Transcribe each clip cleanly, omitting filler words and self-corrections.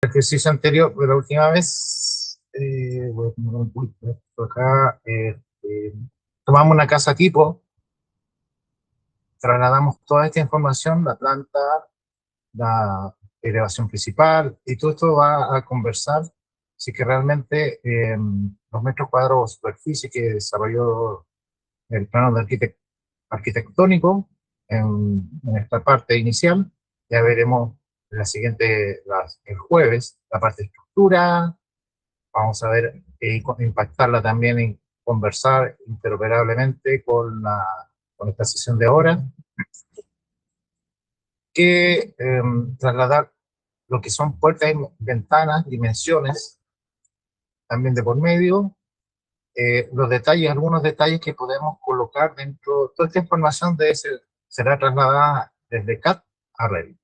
ejercicio anterior de la última vez, voy a poner un poquito esto acá, tomamos una casa tipo, trasladamos toda esta información, la planta, la elevación principal, y todo esto va a conversar si que realmente los metros cuadrados de superficie que desarrolló el plano de arquitectónico en esta parte inicial, ya veremos la siguiente, el jueves, la parte de estructura. Vamos a ver impactarla también y conversar interoperablemente con esta sesión de ahora, que trasladar lo que son puertas y ventanas, dimensiones, también de por medio, los detalles, algunos detalles que podemos colocar dentro, toda esta información será trasladada desde CAD a Revit.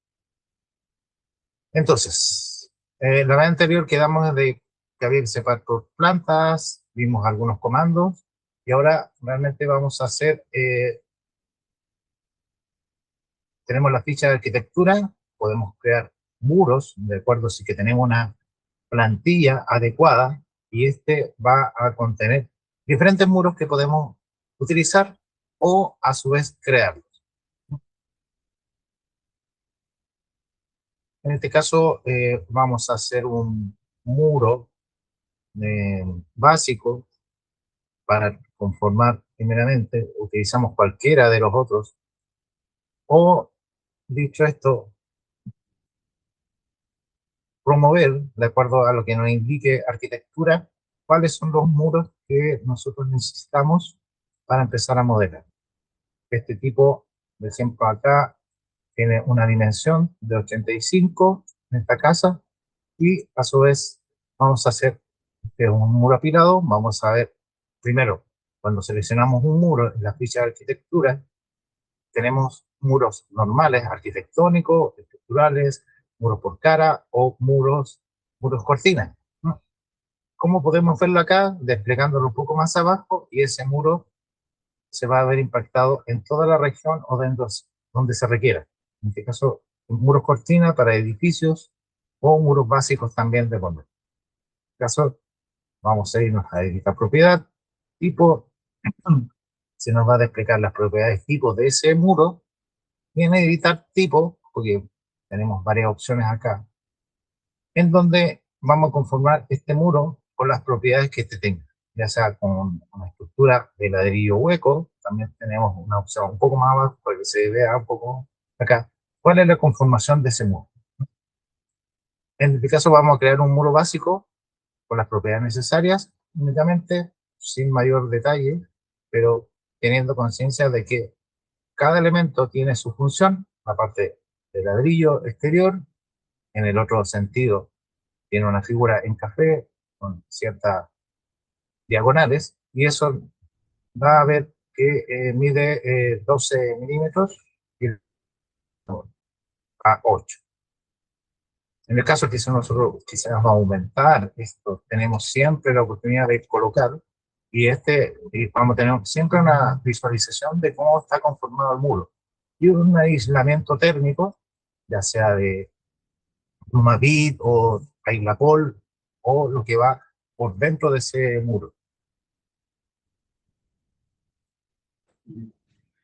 Entonces, la vez anterior quedamos de que había que separar por plantas, vimos algunos comandos, y ahora realmente vamos a hacer, tenemos la ficha de arquitectura, podemos crear muros, de acuerdo, si que tenemos una plantilla adecuada, y este va a contener diferentes muros que podemos utilizar o a su vez crearlos. En este caso vamos a hacer un muro básico para conformar primeramente, utilizamos cualquiera de los otros, o dicho esto, promover, de acuerdo a lo que nos indique arquitectura, cuáles son los muros que nosotros necesitamos para empezar a modelar. Este tipo, de ejemplo acá, tiene una dimensión de 85 en esta casa, y a su vez vamos a hacer un muro apilado. Vamos a ver, primero, cuando seleccionamos un muro en la ficha de arquitectura, tenemos muros normales, arquitectónicos, estructurales, muros por cara o muros cortinas, ¿no? ¿Cómo podemos verlo acá? Desplegándolo un poco más abajo, y ese muro se va a ver impactado en toda la región o dentro donde se requiera. En este caso, muros cortina para edificios o muros básicos también de poner. En este caso, vamos a irnos a editar propiedad, tipo, se nos va a desplegar las propiedades tipos de ese muro, y en editar tipo, porque tenemos varias opciones acá, en donde vamos a conformar este muro con las propiedades que este tenga, ya sea con una estructura de ladrillo hueco. También tenemos una opción un poco más abajo para que se vea un poco acá cuál es la conformación de ese muro. En este caso vamos a crear un muro básico con las propiedades necesarias, únicamente, sin mayor detalle, pero teniendo conciencia de que cada elemento tiene su función. La parte de ladrillo exterior, en el otro sentido, tiene una figura en café con ciertas diagonales, y eso va a ver que mide 12 milímetros y a 8. En el caso que si nosotros quisiéramos aumentar esto, tenemos siempre la oportunidad de colocar, y vamos a tener siempre una visualización de cómo está conformado el muro, y un aislamiento térmico, ya sea de Plumavit o Ailapol, o lo que va por dentro de ese muro.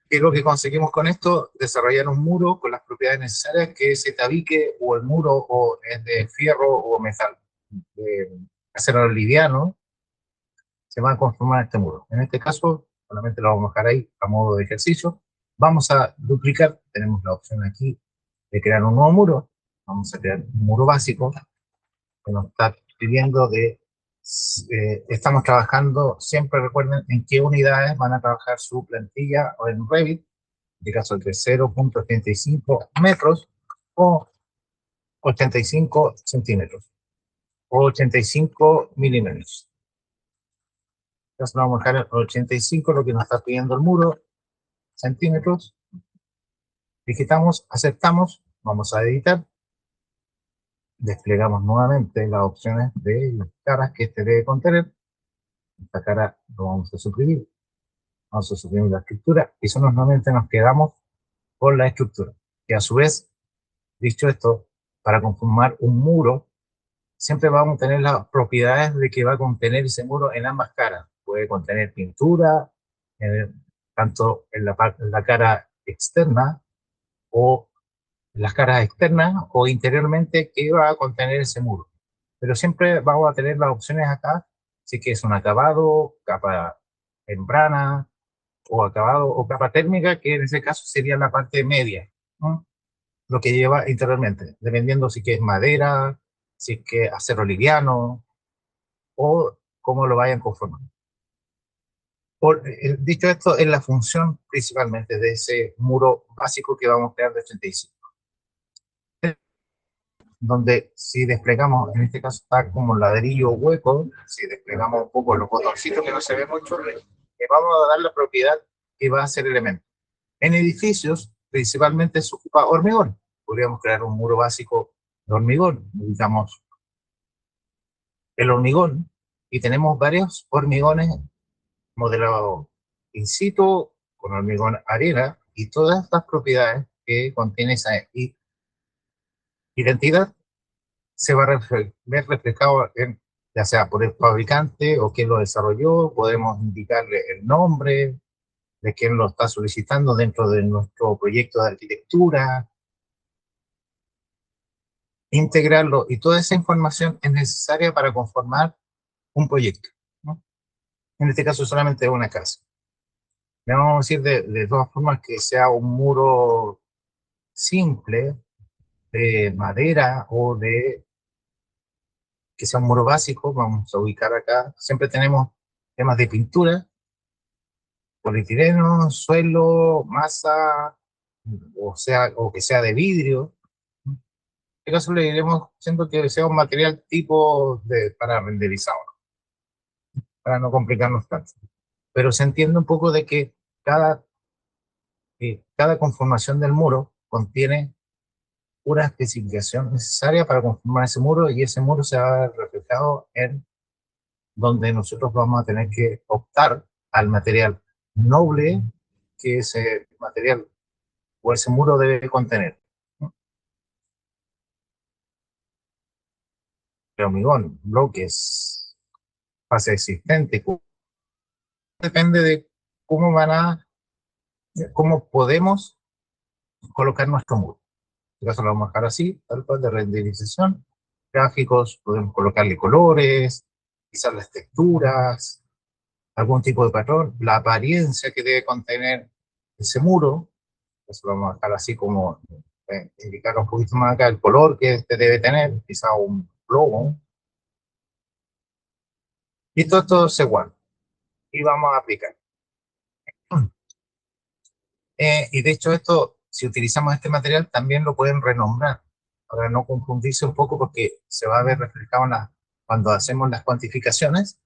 ¿Qué es lo que conseguimos con esto? Desarrollar un muro con las propiedades necesarias, que ese tabique o el muro o es de fierro o metal, de acero liviano, se va a conformar este muro. En este caso, solamente lo vamos a dejar ahí a modo de ejercicio. Vamos a duplicar, tenemos la opción aquí de crear un nuevo muro. Vamos a crear un muro básico que nos está pidiendo estamos trabajando, siempre recuerden en qué unidades van a trabajar su plantilla o en Revit, en el caso de 0.85 metros o 85 centímetros o 85 milímetros. Entonces vamos a dejar 85, lo que nos está pidiendo el muro, centímetros. Digitamos, aceptamos, vamos a editar, desplegamos nuevamente las opciones de las caras que este debe contener. Esta cara lo vamos a suprimir, vamos a suprimir la escritura, y solo nuevamente nos quedamos con la estructura. Y a su vez, dicho esto, para conformar un muro siempre vamos a tener las propiedades de que va a contener ese muro en ambas caras. Puede contener pintura, eh, tanto en la cara externa o las caras externas o interiormente que va a contener ese muro. Pero siempre vamos a tener las opciones acá, si que es un acabado, capa membrana o acabado o capa térmica, que en ese caso sería la parte media, ¿no? Lo que lleva interiormente, dependiendo si que es madera, si es que acero liviano o cómo lo vayan conformando. Dicho esto, es la función principalmente de ese muro básico que vamos a crear de 85, donde si desplegamos, en este caso está como ladrillo hueco, si desplegamos un poco los botoncitos que no se ve mucho, le vamos a dar la propiedad que va a ser elemento. En edificios, principalmente se ocupa hormigón. Podríamos crear un muro básico de hormigón, digamos, el hormigón, y tenemos varios hormigones modelados in situ, con hormigón arena, y todas estas propiedades que contiene esa identidad se va a ver reflejado en, ya sea por el fabricante o quien lo desarrolló, podemos indicarle el nombre de quien lo está solicitando dentro de nuestro proyecto de arquitectura, integrarlo, y toda esa información es necesaria para conformar un proyecto, ¿no? En este caso solamente una casa. Le vamos a decir de todas formas que sea un muro simple, de madera o de que sea un muro básico, vamos a ubicar acá. Siempre tenemos temas de pintura, polietileno, suelo, masa, o que sea de vidrio. En este caso le iremos haciendo que sea un material tipo para renderizado, para no complicarnos tanto. Pero se entiende un poco de que cada conformación del muro contiene una especificación necesaria para conformar ese muro, y ese muro se va a ver reflejado en donde nosotros vamos a tener que optar al material noble que ese material o ese muro debe contener. El hormigón, bloques, fase existente, depende de cómo cómo podemos colocar nuestro muro. En este caso lo vamos a dejar así, tal cual de renderización. Gráficos, podemos colocarle colores, quizás las texturas, algún tipo de patrón, la apariencia que debe contener ese muro. Eso lo vamos a dejar así como indicar un poquito más acá el color que este debe tener, quizá un logo. Y todo esto se guarda. Y vamos a aplicar. Y de hecho esto, si utilizamos este material, también lo pueden renombrar, para no confundirse un poco, porque se va a ver reflejado cuando hacemos las cuantificaciones,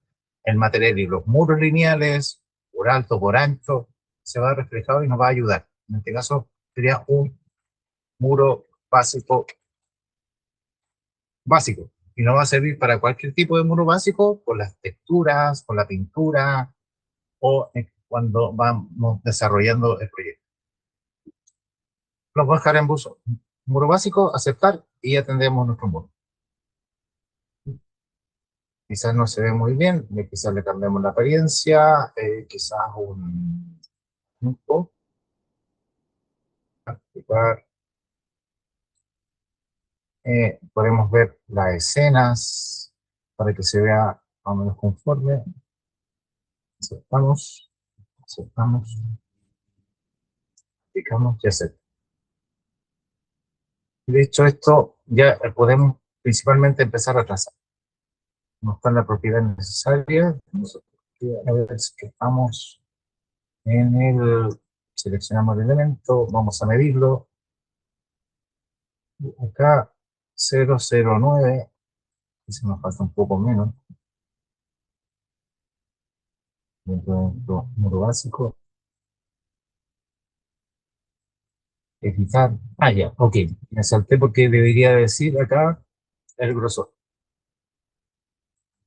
el material y los muros lineales, por alto, por ancho, se va reflejado y nos va a ayudar. En este caso sería un muro básico, y no va a servir para cualquier tipo de muro básico, con las texturas, con la pintura, o cuando vamos desarrollando el proyecto. Los voy a dejar en muro básico, aceptar, y ya tendremos nuestro muro. Quizás no se ve muy bien, quizás le cambiamos la apariencia, quizás un punto, activar, podemos ver las escenas para que se vea más o menos conforme. Aceptamos, aceptamos, aplicamos y aceptamos. De hecho, esto ya podemos principalmente empezar a trazar. No está la propiedad necesaria. A ver si estamos en seleccionamos el elemento, vamos a medirlo. Acá 009, y se nos falta un poco menos. Dentro de muro básico. Editar. Ah, ya, ok. Me salté porque debería decir acá el grosor.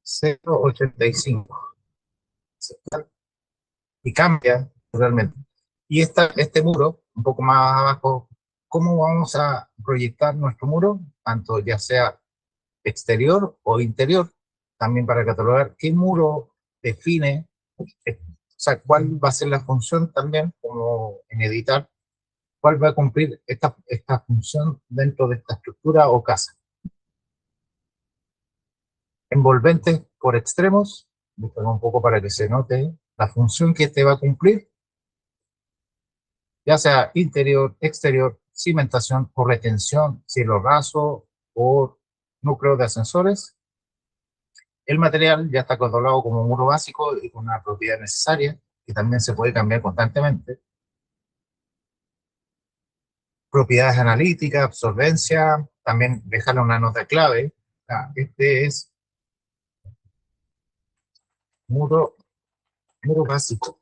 0,85. Y cambia totalmente. Y este muro, un poco más abajo, ¿cómo vamos a proyectar nuestro muro? Tanto ya sea exterior o interior, también para catalogar qué muro define, o sea, cuál va a ser la función también, como en editar, cuál va a cumplir esta función dentro de esta estructura o casa. Envolventes por extremos, buscar un poco para que se note la función que este va a cumplir, ya sea interior, exterior, cimentación o retención, cielo raso o núcleo de ascensores. El material ya está controlado como muro básico y con una propiedad necesaria, que también se puede cambiar constantemente. Propiedades analíticas, absorbencia, también dejarle una nota clave. Este es muro, muro básico.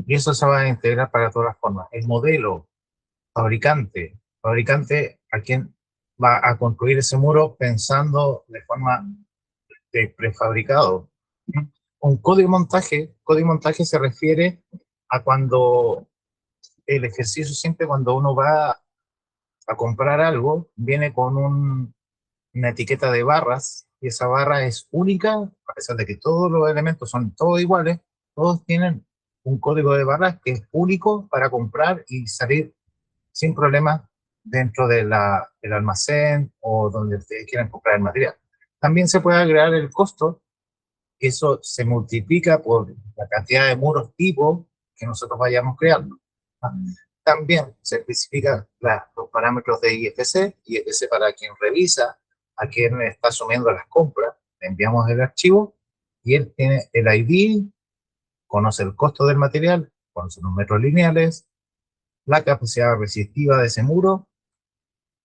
Y eso se va a integrar para todas las formas. El modelo, fabricante a quien va a construir ese muro pensando de forma de prefabricado. Un código montaje se refiere a cuando el ejercicio, siempre cuando uno va a comprar algo, viene con una etiqueta de barras y esa barra es única, a pesar de que todos los elementos son todos iguales, todos tienen un código de barras que es único para comprar y salir sin problemas dentro del almacén o donde ustedes quieran comprar el material. También se puede agregar el costo, que eso se multiplica por la cantidad de muros tipo que nosotros vayamos creando. También se especifican los parámetros de IFC, IFC para quien revisa, a quien está asumiendo las compras, le enviamos el archivo y él tiene el ID, conoce el costo del material, conoce los metros lineales, la capacidad resistiva de ese muro,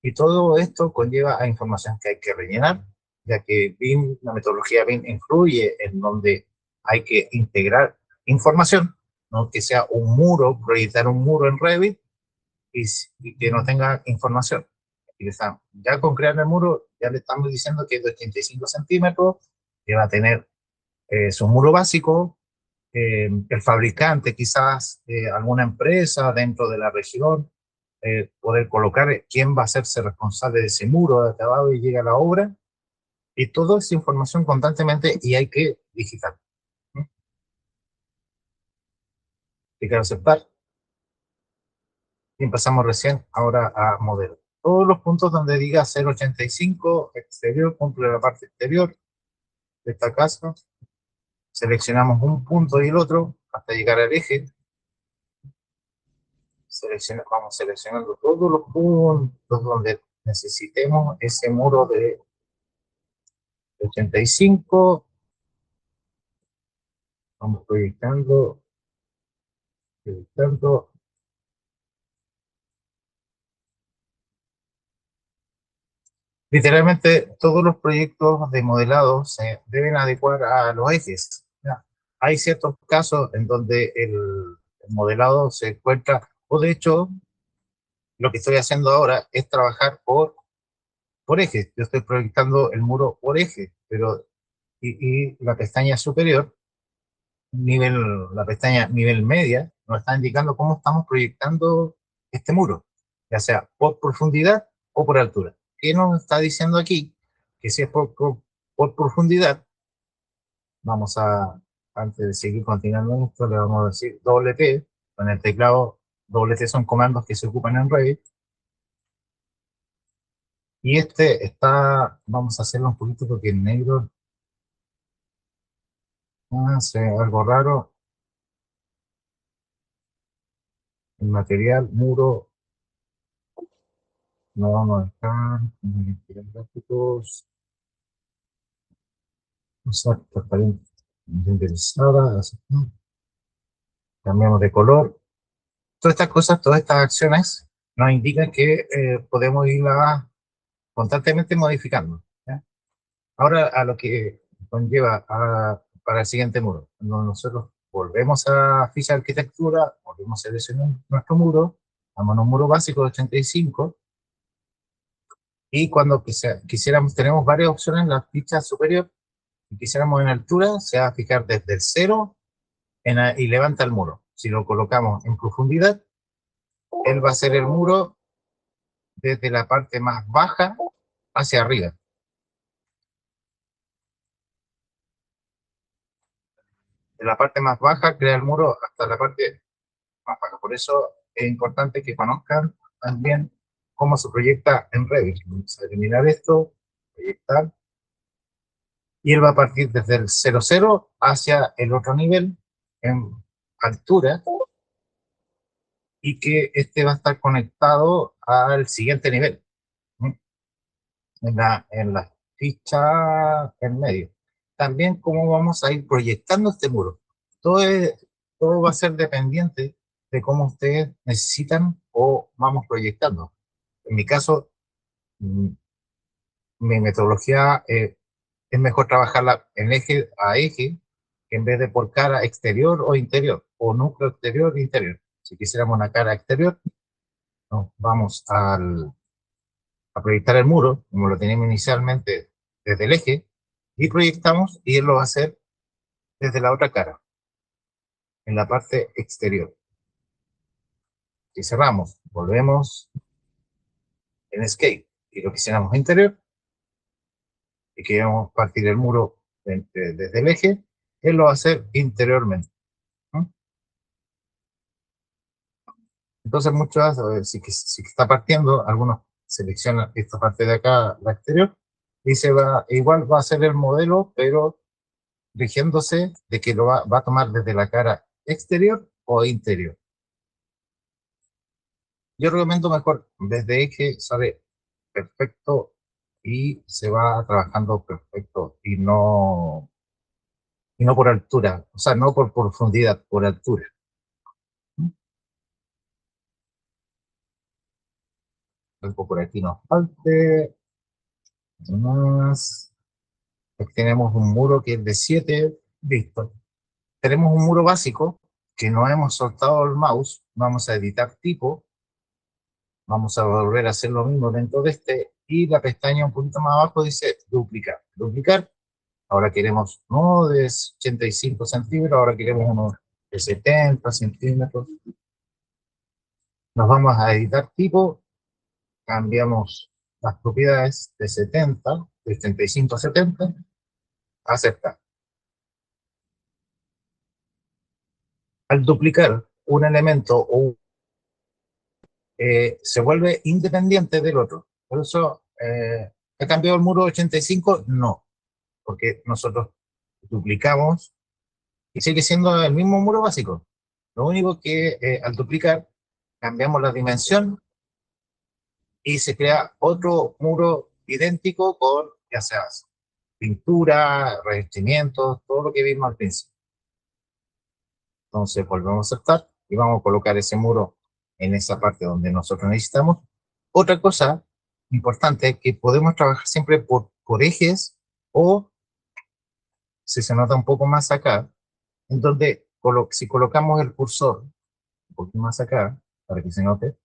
y todo esto conlleva a información que hay que rellenar, ya que BIM, la metodología BIM influye en donde hay que integrar información, no que sea un muro, proyectar un muro en Revit y que no tenga información. Ya con crear el muro, ya le estamos diciendo que es de 85 centímetros, que va a tener su muro básico, el fabricante, quizás alguna empresa dentro de la región, poder colocar quién va a hacerse responsable de ese muro de acabado y llega a la obra, y toda esa información constantemente y hay que digitar. Hay que aceptar y empezamos recién ahora a modelo. Todos los puntos donde diga 0,85 exterior, cumple la parte exterior de esta casa, seleccionamos un punto y el otro hasta llegar al eje, vamos seleccionando todos los puntos donde necesitemos ese muro de 85, vamos proyectando, proyectando. Literalmente todos los proyectos de modelado se deben adecuar a los ejes. ¿Ya? Hay ciertos casos en donde el modelado se encuentra, o de hecho, lo que estoy haciendo ahora es trabajar por ejes. Yo estoy proyectando el muro por eje, pero y la pestaña superior, la pestaña nivel media, nos está indicando cómo estamos proyectando este muro, ya sea por profundidad o por altura. ¿Qué nos está diciendo aquí? Que si es por profundidad, vamos a, antes de seguir continuando esto, le vamos a decir doble T, con el teclado doble T son comandos que se ocupan en Revit, y este está, vamos a hacerlo un poquito porque en negro hace algo raro, el material, muro, no está, gráficos, exacto, está bien interesada, cambiamos de color. Todas estas cosas, todas estas acciones nos indican que podemos irla constantemente modificando. ¿Ya? Ahora a lo que conlleva para el siguiente muro. Cuando nosotros volvemos a ficha de arquitectura, volvemos a seleccionar nuestro muro, damos un muro básico de 85, y cuando quisiéramos, tenemos varias opciones en la ficha superior, si quisiéramos en altura, se va a fijar desde el cero y levanta el muro. Si lo colocamos en profundidad, él va a ser el muro desde la parte más baja hacia arriba. De la parte más baja, crea el muro hasta la parte más baja. Por eso es importante que conozcan también cómo se proyecta en Revit. Vamos a eliminar esto, proyectar, y él va a partir desde el 00 hacia el otro nivel en altura, y que este va a estar conectado al siguiente nivel, ¿sí? En la ficha en medio. También cómo vamos a ir proyectando este muro. Todo, todo va a ser dependiente de cómo ustedes necesitan o vamos proyectando. En mi caso, mm, mi metodología es mejor trabajarla en eje a eje, en vez de por cara exterior o interior, o núcleo exterior e interior. Si quisiéramos una cara exterior, nos vamos a proyectar el muro, como lo teníamos inicialmente desde el eje, y proyectamos, y él lo va a hacer desde la otra cara, en la parte exterior. Si cerramos, volvemos en Escape, y lo quisiéramos interior, y queremos partir el muro desde el eje, él lo va a hacer interiormente, ¿no? Entonces, muchas, si está partiendo, algunos seleccionan esta parte de acá, la exterior, y igual va a ser el modelo, pero rigiéndose de que va a tomar desde la cara exterior o interior. Yo recomiendo mejor desde eje, sale perfecto y se va trabajando perfecto, y no por altura, o sea, no por profundidad, por altura. Algo por aquí nos falte. Más. Aquí tenemos un muro que es de 7, listo. Tenemos un muro básico que no hemos soltado el mouse, vamos a editar tipo, vamos a volver a hacer lo mismo dentro de este, y la pestaña un poquito más abajo dice duplicar. Duplicar, ahora queremos no de 85 centímetros, ahora queremos uno de 70 centímetros. Nos vamos a editar tipo, cambiamos las propiedades de 70, de 85 a 70, aceptar. Al duplicar un elemento se vuelve independiente del otro. Por eso, ¿ha cambiado el muro 85? No, porque nosotros duplicamos y sigue siendo el mismo muro básico. Lo único que al duplicar cambiamos la dimensión y se crea otro muro idéntico con, ya sea pintura, revestimientos, todo lo que vimos al principio. Entonces volvemos a aceptar y vamos a colocar ese muro en esa parte donde nosotros necesitamos. Otra cosa importante es que podemos trabajar siempre por ejes, o si se nota un poco más acá, en donde si colocamos el cursor un poquito más acá, para que se note,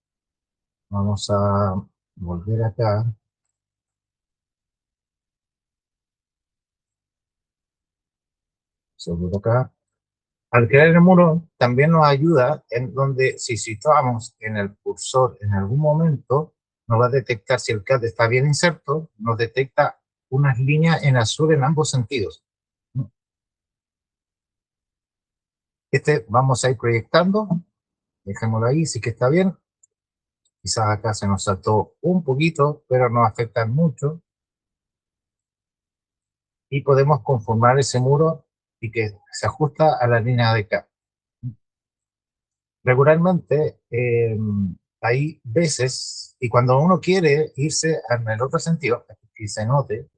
vamos a volver acá, sobre acá. Al crear el muro también nos ayuda en donde si situamos en el cursor en algún momento, nos va a detectar si el CAD está bien inserto, nos detecta unas líneas en azul en ambos sentidos. Este vamos a ir proyectando, dejémoslo ahí, sí que está bien. Quizás acá se nos saltó un poquito, pero no afecta mucho. Y podemos conformar ese muro y que se ajusta a la línea de CAD. Regularmente hay veces, y cuando uno quiere irse en el otro sentido, que se note,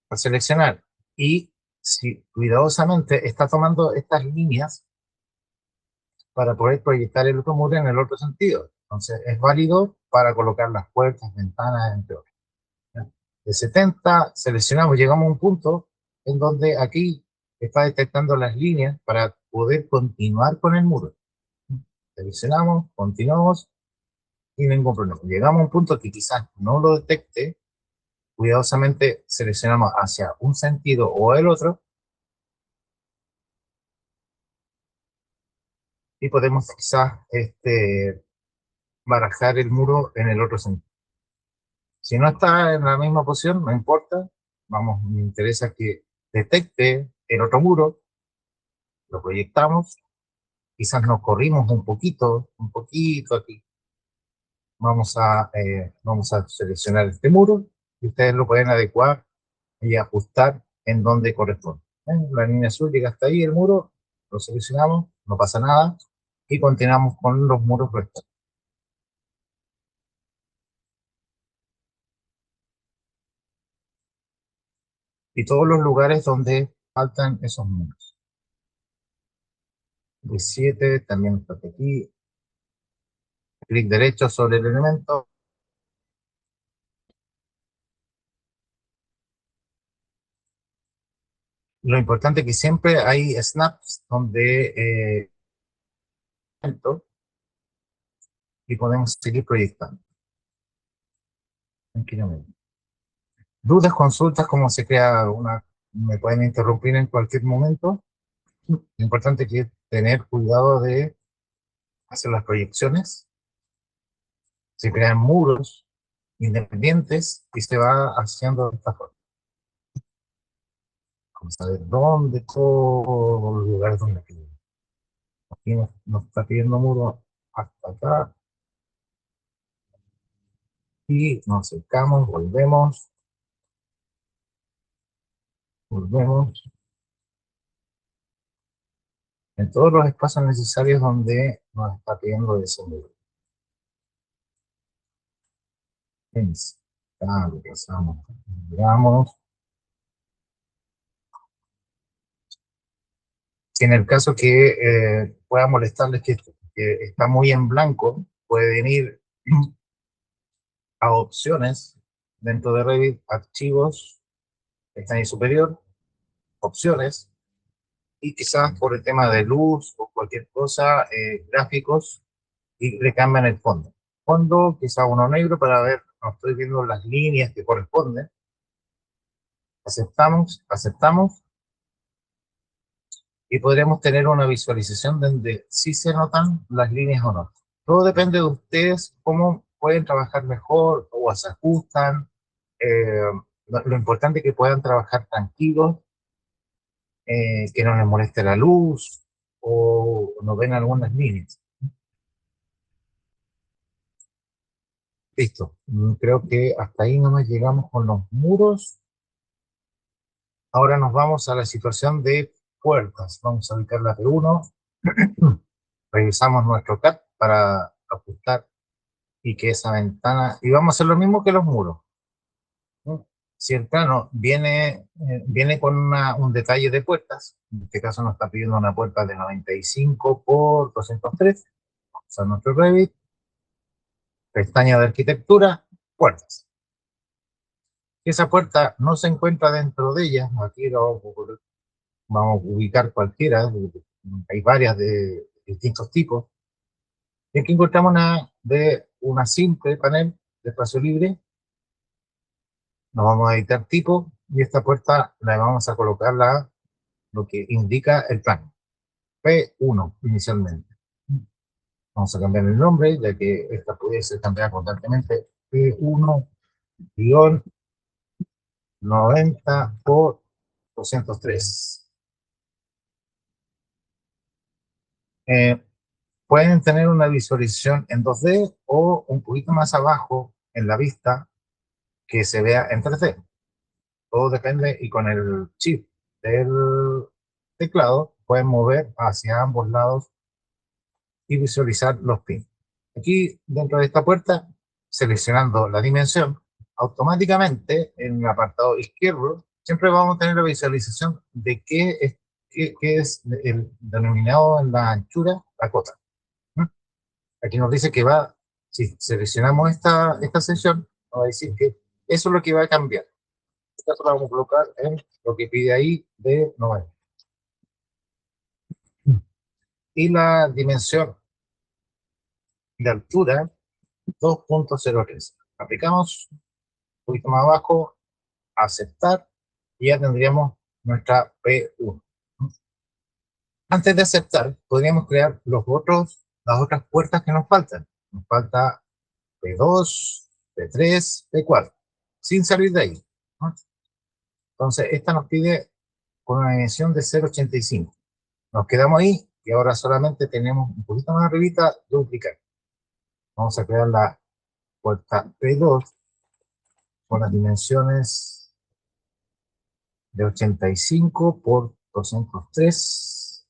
al seleccionar, y si cuidadosamente está tomando estas líneas para poder proyectar el otro muro en el otro sentido. Entonces es válido para colocar las puertas, ventanas, entre otros. De 70 seleccionamos, llegamos a un punto en donde aquí está detectando las líneas para poder continuar con el muro. Seleccionamos, continuamos, y ningún problema. Llegamos a un punto que quizás no lo detecte, cuidadosamente seleccionamos hacia un sentido o el otro, y podemos quizás barajar el muro en el otro sentido. Si no está en la misma posición, no importa. Vamos, me interesa que detecte el otro muro, lo proyectamos, quizás nos corrimos un poquito aquí. Vamos a seleccionar este muro y ustedes lo pueden adecuar y ajustar en donde corresponde. La línea azul llega hasta ahí, el muro, lo seleccionamos, no pasa nada, y continuamos con los muros restantes. Y todos los lugares donde faltan esos muros. De 7 también está aquí. Clic derecho sobre el elemento. Lo importante es que siempre hay snaps donde y podemos seguir proyectando tranquilamente. Dudas, consultas, cómo se crea una, me pueden interrumpir en cualquier momento. Lo importante es que tener cuidado de hacer las proyecciones. Se crean muros independientes y se va haciendo de esta forma. Vamos a ver dónde, todos los lugares donde aquí nos está pidiendo muro hasta acá. Y nos acercamos, volvemos en todos los espacios necesarios donde nos está pidiendo ese muro. Empezamos, miramos. Si en el caso que pueda molestarles que está muy en blanco, pueden ir a opciones dentro de Revit, archivos, está en superior, opciones, y quizás por el tema de luz o cualquier cosa, gráficos, y le cambian el fondo. Fondo, quizás uno negro para ver, no estoy viendo las líneas que corresponden. Aceptamos, y podremos tener una visualización donde sí se notan las líneas o no. Todo depende de ustedes, cómo pueden trabajar mejor o se ajustan. Eh, lo importante es que puedan trabajar tranquilos, que no les moleste la luz o no ven algunas líneas. Listo. Creo que hasta ahí nomás llegamos con los muros. Ahora nos vamos a la situación de puertas. Vamos a ubicar la P1. Revisamos nuestro CAD para ajustar y que esa ventana... Y vamos a hacer lo mismo que los muros. Si el plano viene con un detalle de puertas, en este caso nos está pidiendo una puerta de 95 por 203, vamos a nuestro Revit, pestaña de arquitectura, puertas. Si esa puerta no se encuentra dentro de ella, aquí vamos a ubicar cualquiera, hay varias de distintos tipos, y aquí encontramos una simple panel de espacio libre. Nos vamos a editar tipo y esta puerta la vamos a colocar lo que indica el plano. P1 inicialmente. Vamos a cambiar el nombre, ya que esta puede ser cambiada constantemente. P1-90 por 203. Eh, Pueden tener una visualización en 2D o un poquito más abajo en la vista que se vea en 3D. Todo depende, y con el chip del teclado pueden mover hacia ambos lados y visualizar los pins. Aquí dentro de esta puerta, seleccionando la dimensión, automáticamente en el apartado izquierdo siempre vamos a tener la visualización de qué es el denominado en la anchura la cota. Aquí nos dice que si seleccionamos esta sección, nos va a decir que eso es lo que va a cambiar. Esto lo vamos a colocar en lo que pide ahí de 90. Y la dimensión de altura 2.03. Aplicamos un poquito más abajo, aceptar, y ya tendríamos nuestra P1. Antes de aceptar, podríamos crear las otras puertas que nos faltan. Nos falta P2, P3, P4, sin salir de ahí, ¿no? Entonces, esta nos pide con una dimensión de 0,85. Nos quedamos ahí y ahora solamente tenemos un poquito más arribita duplicar. Vamos a crear la puerta P2 con las dimensiones de 85 por 203,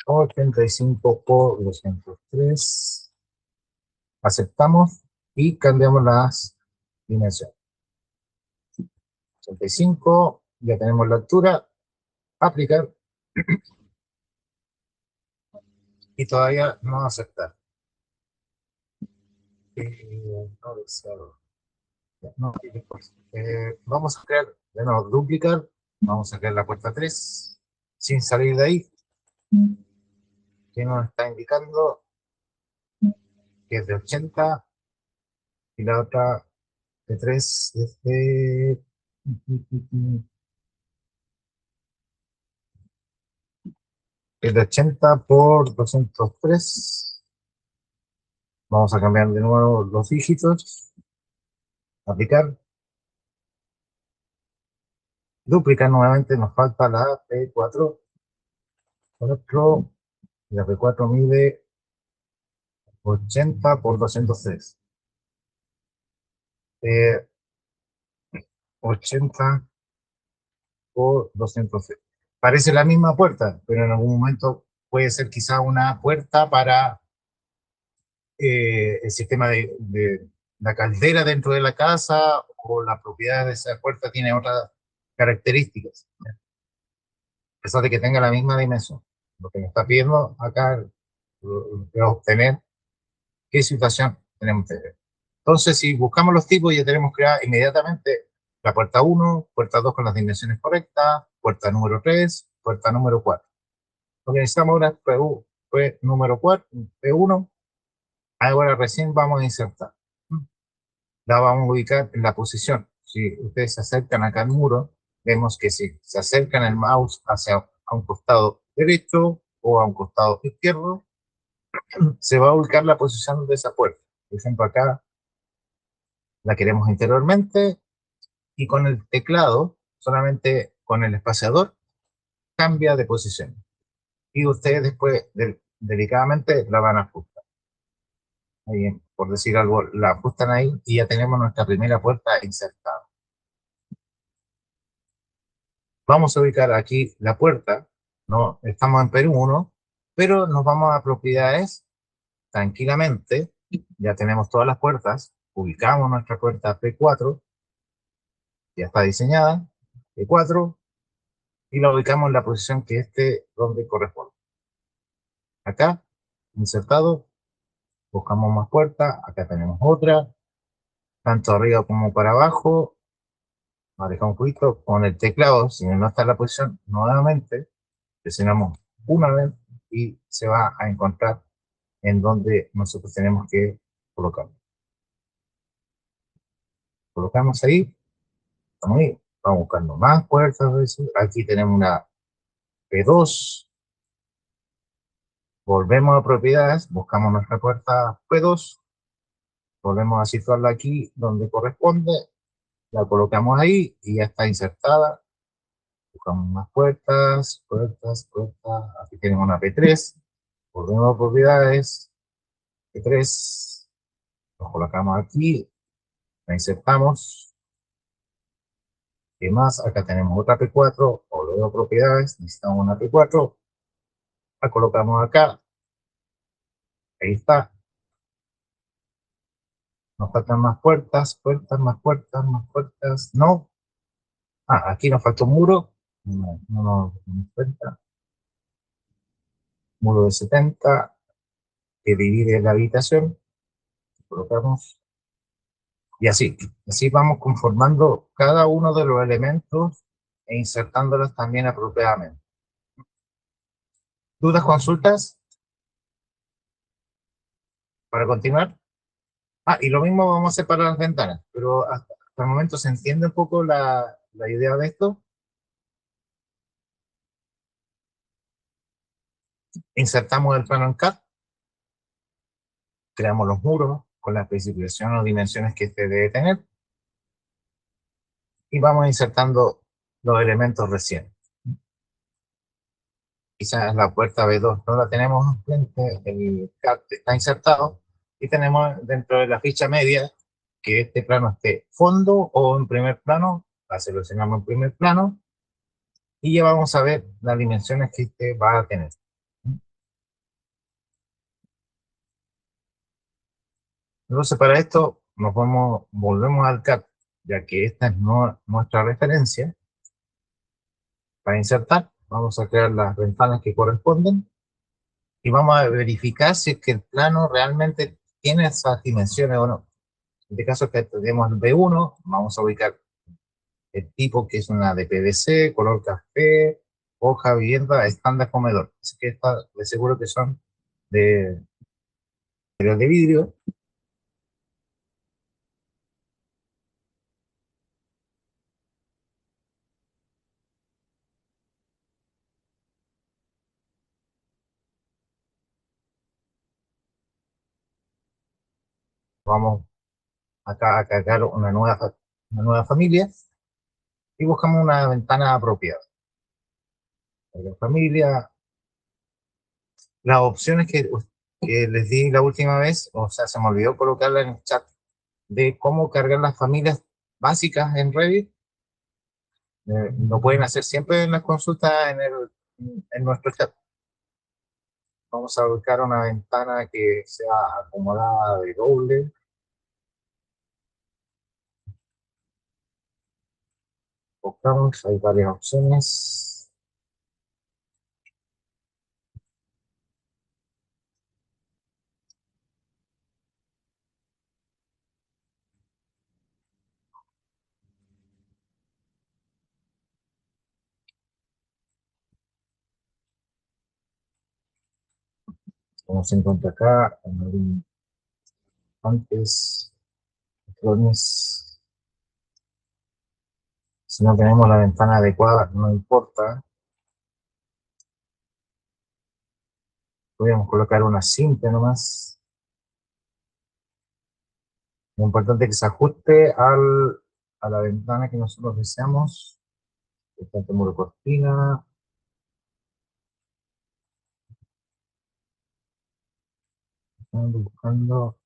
85 por 203. Aceptamos y cambiamos las dimensiones. 85, ya tenemos la altura, aplicar y todavía no aceptar. No deseado. No, vamos a crear, de nuevo, duplicar, vamos a crear la puerta 3 sin salir de ahí, que nos está indicando que es de 80 y la otra de 3 es de es de 80 por 203. Vamos a cambiar de nuevo los dígitos, aplicar, duplicar nuevamente, nos falta la P4, la P4 mide 80 por 203. 80 por 206. Parece la misma puerta, pero en algún momento puede ser quizá una puerta para el sistema de la caldera dentro de la casa, o la propiedad de esa puerta tiene otras características, a pesar de que tenga la misma dimensión. Lo que me está pidiendo acá es obtener qué situación tenemos que ver. Entonces, si buscamos los tipos, ya tenemos creada inmediatamente la puerta 1, puerta 2 con las dimensiones correctas, puerta número 3, puerta número 4. Lo que necesitamos ahora es P número 4, P1. Ahora recién vamos a insertar. La vamos a ubicar en la posición. Si ustedes se acercan acá al muro, vemos que si se acercan el mouse hacia a un costado derecho o a un costado izquierdo, se va a ubicar la posición de esa puerta. Por ejemplo, acá la queremos interiormente y con el teclado, solamente con el espaciador, cambia de posición. Y ustedes después delicadamente la van a ajustar. Ahí, por decir algo, la ajustan ahí y ya tenemos nuestra primera puerta insertada. Vamos a ubicar aquí la puerta, no estamos en Perú 1, pero nos vamos a propiedades tranquilamente, ya tenemos todas las puertas, ubicamos nuestra puerta P4, ya está diseñada, P4, y la ubicamos en la posición que donde corresponde. Acá, insertado, buscamos más puertas, acá tenemos otra, tanto arriba como para abajo, nos dejamos un poquito con el teclado, si no está en la posición, nuevamente, presionamos una vez y se va a encontrar en donde nosotros tenemos que colocarlo. Colocamos ahí, estamos ahí, vamos buscando más puertas, aquí tenemos una P2, volvemos a propiedades, buscamos nuestra puerta P2, volvemos a situarla aquí donde corresponde, la colocamos ahí y ya está insertada. Buscamos más puertas, puertas. Aquí tenemos una P3, volvemos a propiedades, P3, nos colocamos aquí, la insertamos. ¿Qué más? Acá tenemos otra P4, volvemos a propiedades, necesitamos una P4, la colocamos acá, ahí está. Nos faltan más puertas, más puertas, no. Aquí nos falta un muro, no nos damos cuenta. Muro de 70 que divide la habitación, colocamos, y así vamos conformando cada uno de los elementos e insertándolos también apropiadamente. ¿Dudas, consultas para continuar? Y lo mismo vamos a hacer para las ventanas, pero hasta el momento se entiende un poco la idea de esto. Insertamos el plano en CAD, creamos los muros con la especificación o dimensiones que este debe tener y vamos insertando los elementos recién. Quizás la puerta B2 no la tenemos enfrente, el CAD está insertado y tenemos dentro de la ficha media que este plano esté fondo o en primer plano, la seleccionamos en primer plano y ya vamos a ver las dimensiones que este va a tener. Entonces para esto volvemos al CAD, ya que esta es nuestra referencia. Para insertar, vamos a crear las ventanas que corresponden y vamos a verificar si es que el plano realmente tiene esas dimensiones o no. En este caso que tenemos el B1, vamos a ubicar el tipo que es una de PVC, color café, hoja, vivienda, estándar comedor. Así que estas de seguro que son de material de vidrio. Vamos acá a cargar una nueva familia y buscamos una ventana apropiada. La familia, las opciones que les di la última vez, o sea, se me olvidó colocarla en el chat, de cómo cargar las familias básicas en Revit. Lo pueden hacer siempre en las consultas en nuestro chat. Vamos a buscar una ventana que sea acomodada de doble. Buscamos, hay varias opciones. Como se encuentra acá, antes, clones. Si no tenemos la ventana adecuada, no importa. Podríamos colocar una simple nomás. Lo importante es que se ajuste a la ventana que nosotros deseamos. Este muro cortina. Buscando.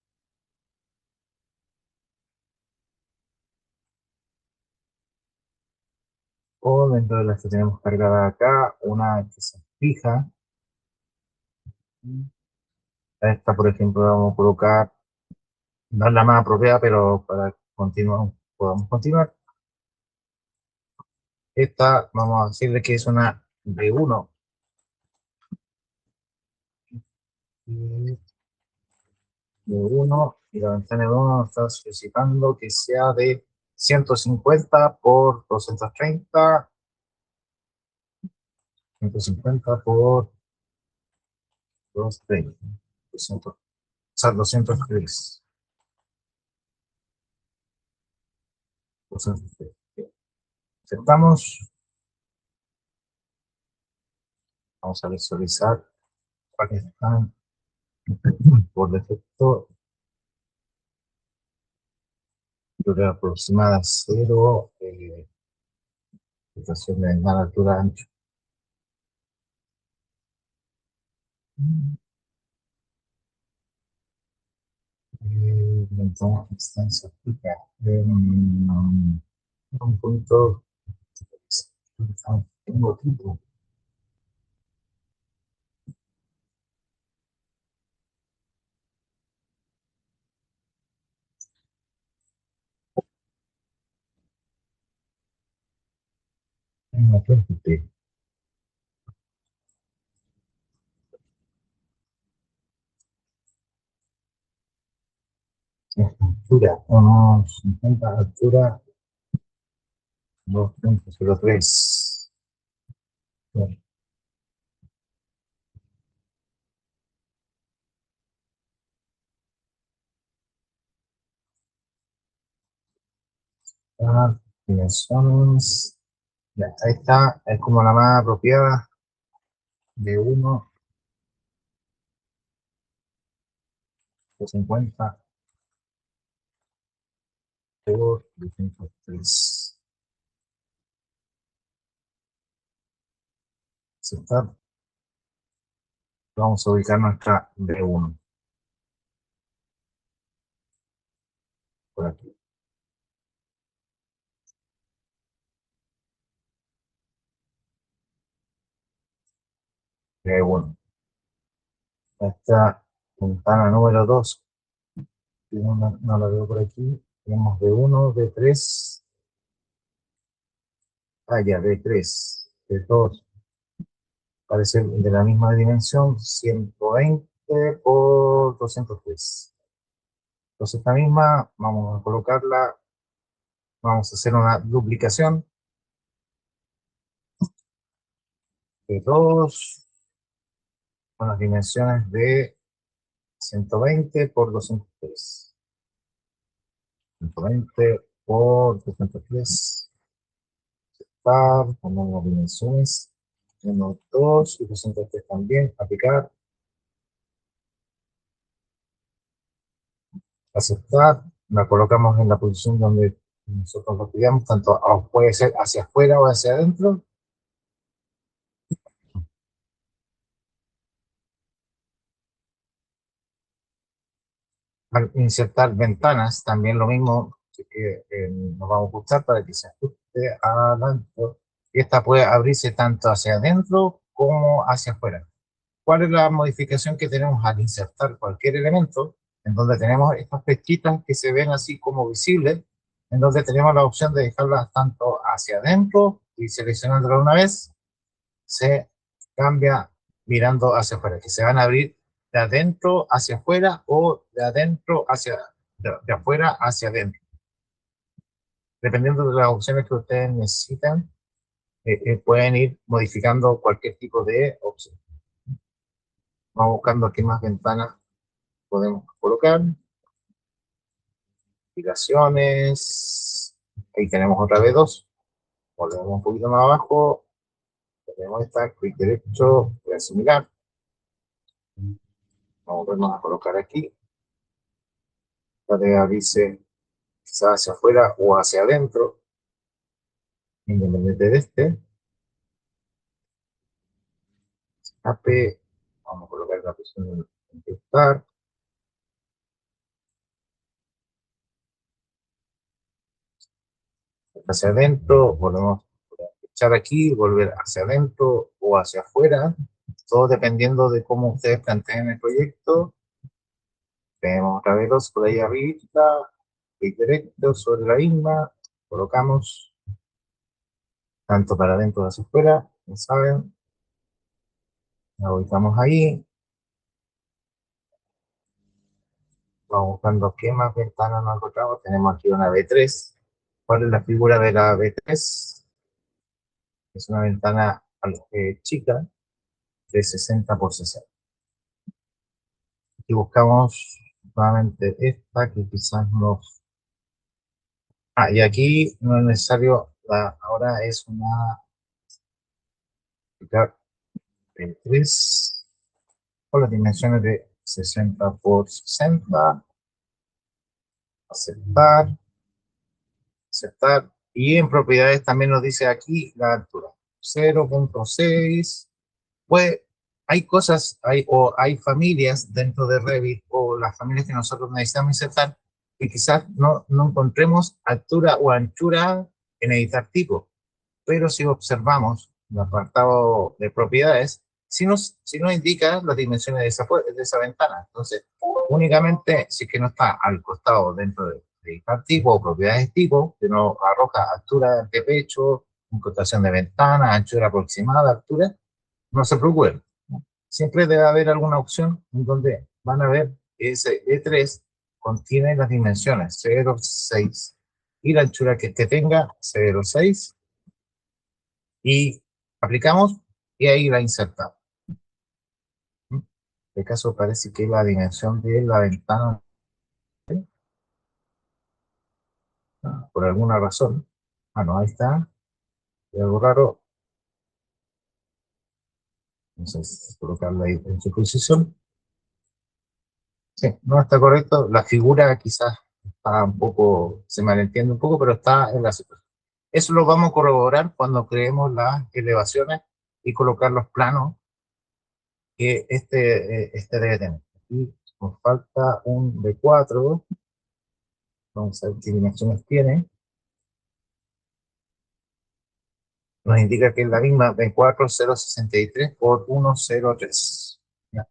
O dentro de las que tenemos cargada acá, una que se fija. Esta, por ejemplo, vamos a colocar, no es la más apropiada, pero para continuar, podamos continuar. Esta, vamos a decirle que es una B1. B1, y la ventana B1 está solicitando que sea de 150 por 230, 150 por 230, 200, o sea, 203. 203. Aceptamos, vamos a visualizar cuáles están por defecto. Altura aproximada 0, situación de la altura ancha. Entonces, distancia aplica un punto, tengo tipo. Tengo que altura, 1,50 altura, 2,03. Dimensiones. Ya, ahí está, es como la más apropiada de uno. 250 por 203. Aceptar. Vamos a ubicar nuestra B1 por aquí. B1. Esta ventana número 2, no la veo por aquí. Tenemos B1, B3, ya, B3, B2, parece de la misma dimensión, 120 por 203. Entonces esta misma, vamos a colocarla, vamos a hacer una duplicación de 2 con las dimensiones de 120 por 203. 120 por 203. Ponemos las dimensiones. 1, 2 y 203 también. Aplicar. Aceptar. La colocamos en la posición donde nosotros lo pidamos, tanto puede ser hacia afuera o hacia adentro. Al insertar ventanas, también lo mismo, así que nos vamos a ajustar para que se ajuste a adentro. Y esta puede abrirse tanto hacia adentro como hacia afuera. ¿Cuál es la modificación que tenemos al insertar cualquier elemento? En donde tenemos estas flechitas que se ven así como visibles, en donde tenemos la opción de dejarlas tanto hacia adentro y seleccionándola una vez, se cambia mirando hacia afuera, que se van a abrir de adentro hacia afuera o de adentro hacia, de afuera hacia adentro. Dependiendo de las opciones que ustedes necesitan, pueden ir modificando cualquier tipo de opción. Vamos buscando qué más ventanas podemos colocar. Aplicaciones. Ahí tenemos otra B2. Volvemos un poquito más abajo. Tenemos esta, clic derecho, voy a asimilar. Vamos a volvernos a colocar aquí. Para abrirse quizás hacia afuera o hacia adentro, independiente de este. Escape. Vamos a colocar la posición de ejecutar. Hacia adentro, volvemos a echar aquí, volver hacia adentro o hacia afuera, todo dependiendo de cómo ustedes planteen el proyecto. Tenemos otra vez dos por ahí arriba, clic directo sobre la misma, colocamos tanto para adentro como hacia afuera, ya saben, la ubicamos ahí, vamos buscando qué más ventanas nos encontramos. Tenemos aquí una B3. ¿Cuál es la figura de la B3? Es una ventana chica de 60 por 60. Y buscamos nuevamente esta que quizás nos... y aquí no es necesario, ahora es una B3 con las dimensiones de 60 por 60. Aceptar, aceptar. Y en propiedades también nos dice aquí la altura. 0.6. Pues hay cosas, hay familias dentro de Revit o las familias que nosotros necesitamos insertar y quizás no encontremos altura o anchura en editar tipo. Pero si observamos el apartado de propiedades, si nos indica las dimensiones de esa ventana. Entonces, únicamente si es que no está al costado dentro de editar tipo o propiedades tipo, que nos arroja altura de pecho, encontración de ventana, anchura aproximada, altura, no se preocupen. Siempre debe haber alguna opción en donde van a ver que ese E3 contiene las dimensiones 0,6 y la anchura que tenga 0,6 y aplicamos y ahí la insertamos. En este caso parece que la dimensión de la ventana, por alguna razón, no, ahí está, es algo raro, entonces colocarla ahí en su posición. Sí, no está correcto. La figura quizás está un poco, se malentiende un poco, pero está en la situación. Eso lo vamos a corroborar cuando creemos las elevaciones y colocar los planos que este debe tener. Aquí nos falta un B4, vamos a ver qué dimensiones tiene. Nos indica que es la misma B4 063 por 103. ¿Ya?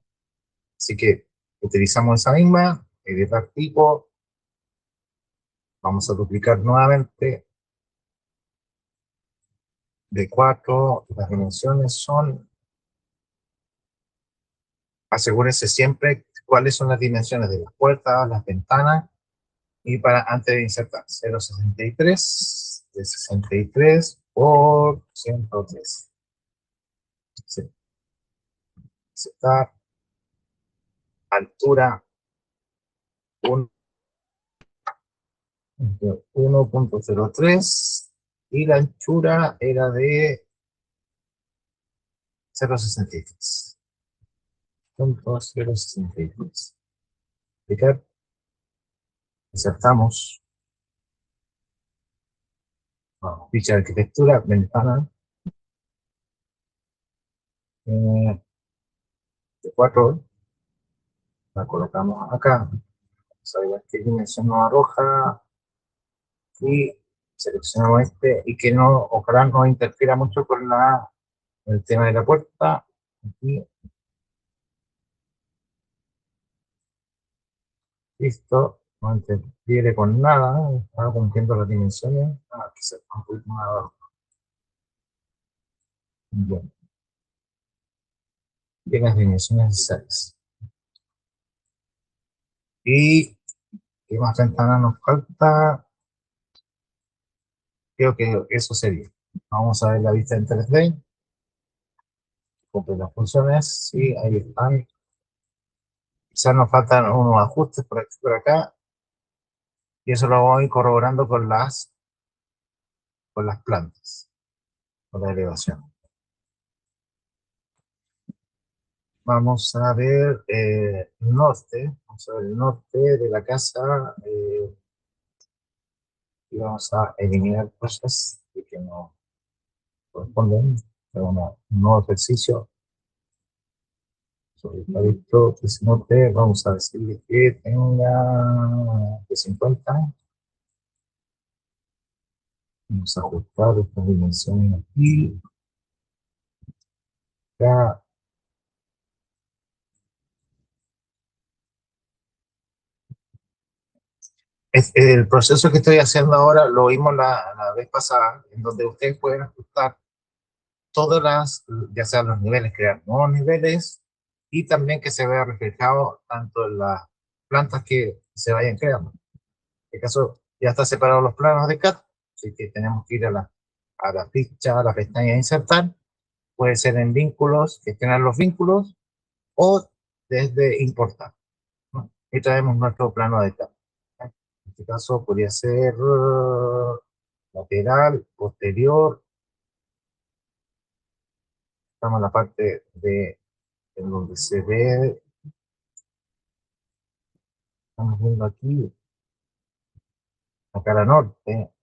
Así que utilizamos esa misma, editar tipo, vamos a duplicar nuevamente B4, las dimensiones son, asegúrense siempre cuáles son las dimensiones de las puertas, las ventanas, y para antes de insertar 0,63 de 63 por 103. Sí, insertar, altura 1.03 y la anchura era de 0,63. 0,63. Aplicar, insertamos, ficha de arquitectura, ventana, de 4, la colocamos acá, sabemos qué dimensión nos arroja y seleccionamos este y que no, ojalá no interfiera mucho con el tema de la puerta. Aquí, listo, no interfiere con nada, estaba cumpliendo las dimensiones. Aquí se un poquito más abajo. Bien, bien las dimensiones necesarias. Y qué más ventana nos falta, creo que eso sería. Vamos a ver la vista en 3D, cumple las funciones, sí, ahí están. Quizás nos faltan unos ajustes por aquí por acá, y eso lo vamos a ir corroborando con las plantas, con la elevación. Vamos a ver norte, vamos a ver el norte de la casa, y vamos a eliminar cosas que no corresponden. Un nuevo ejercicio sobre el proyecto que se note, vamos a decirle que tenga de 50. Vamos a ajustar estas dimensiones aquí. Ya. El proceso que estoy haciendo ahora lo vimos la vez pasada, en donde ustedes pueden ajustar todas ya sean los niveles, crear nuevos niveles y también que se vea reflejado tanto en las plantas que se vayan creando. En este caso, ya está separado los planos de CAD, así que tenemos que ir a la ficha, a la pestaña de insertar. Puede ser en vínculos, gestionar los vínculos o desde importar, ¿no? Y traemos nuestro plano de CAD. En este caso podría ser lateral, posterior. Estamos en la parte en donde se ve, estamos viendo aquí la cara norte,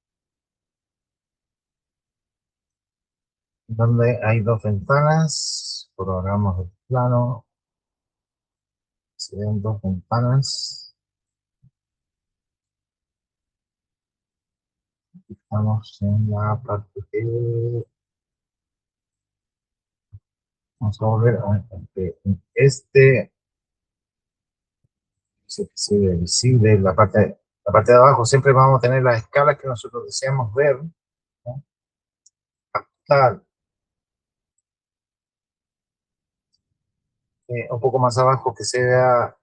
donde hay dos ventanas, programamos el plano, se ven dos ventanas, estamos en la parte de, vamos a volver a se ve visible, la parte de abajo, siempre vamos a tener las escalas que nosotros deseamos ver, ¿no? Ajustar, un poco más abajo que se vea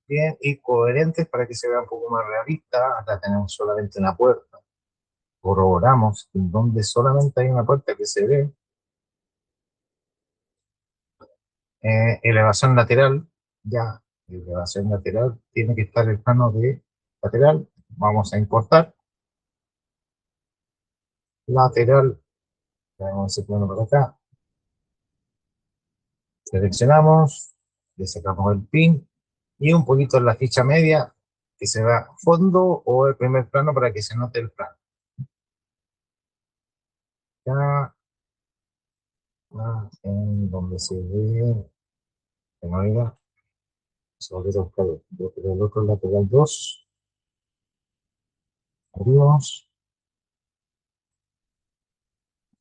bien y coherentes para que se vea un poco más realista. Acá tenemos solamente una puerta, corroboramos en donde solamente hay una puerta que se ve. Elevación lateral, ya, elevación lateral, tiene que estar el plano de lateral, vamos a importar, lateral, tenemos ese plano por acá, seleccionamos, le sacamos el pin, y un poquito en la ficha media, que se da fondo o el primer plano para que se note el plano. Ya, en donde se ve, en oiga, sobre el otro lateral 2, abrimos,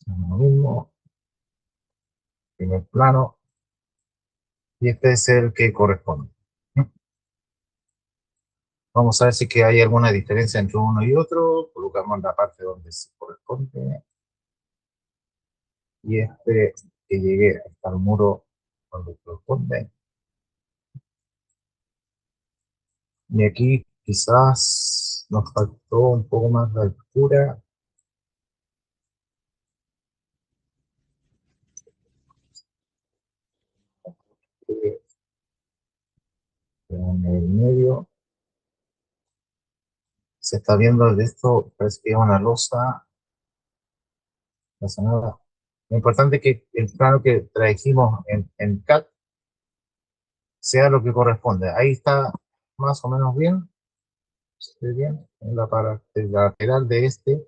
lo mismo, primer plano, y este es el que corresponde. Vamos a ver si que hay alguna diferencia entre uno y otro. Colocamos la parte donde se corresponde. Y este que llegue hasta el muro donde corresponde. Y aquí quizás nos faltó un poco más de altura. En el medio se está viendo de esto, parece que es una losa. No pasa nada. Lo importante es que el plano que trajimos en CAT sea lo que corresponde. Ahí está más o menos bien. ¿Se ve bien? En la parte lateral de este,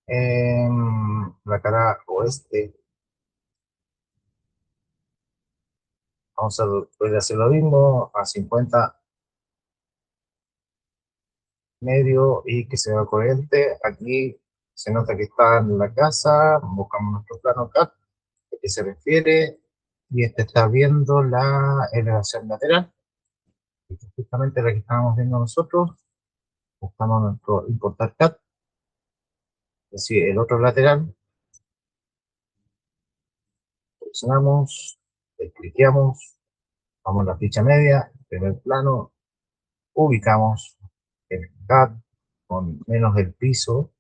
en la cara oeste. Vamos a poder hacer lo mismo a 50 medio y que sea coherente. Aquí se nota que está en la casa. Buscamos nuestro plano CAT, a qué se refiere. Y este está viendo la elevación lateral, que es justamente la que estábamos viendo nosotros. Buscamos nuestro importar CAT, es decir, el otro lateral. Seleccionamos, cliqueamos, vamos a la ficha media, primer plano, ubicamos el CAT con menos el piso.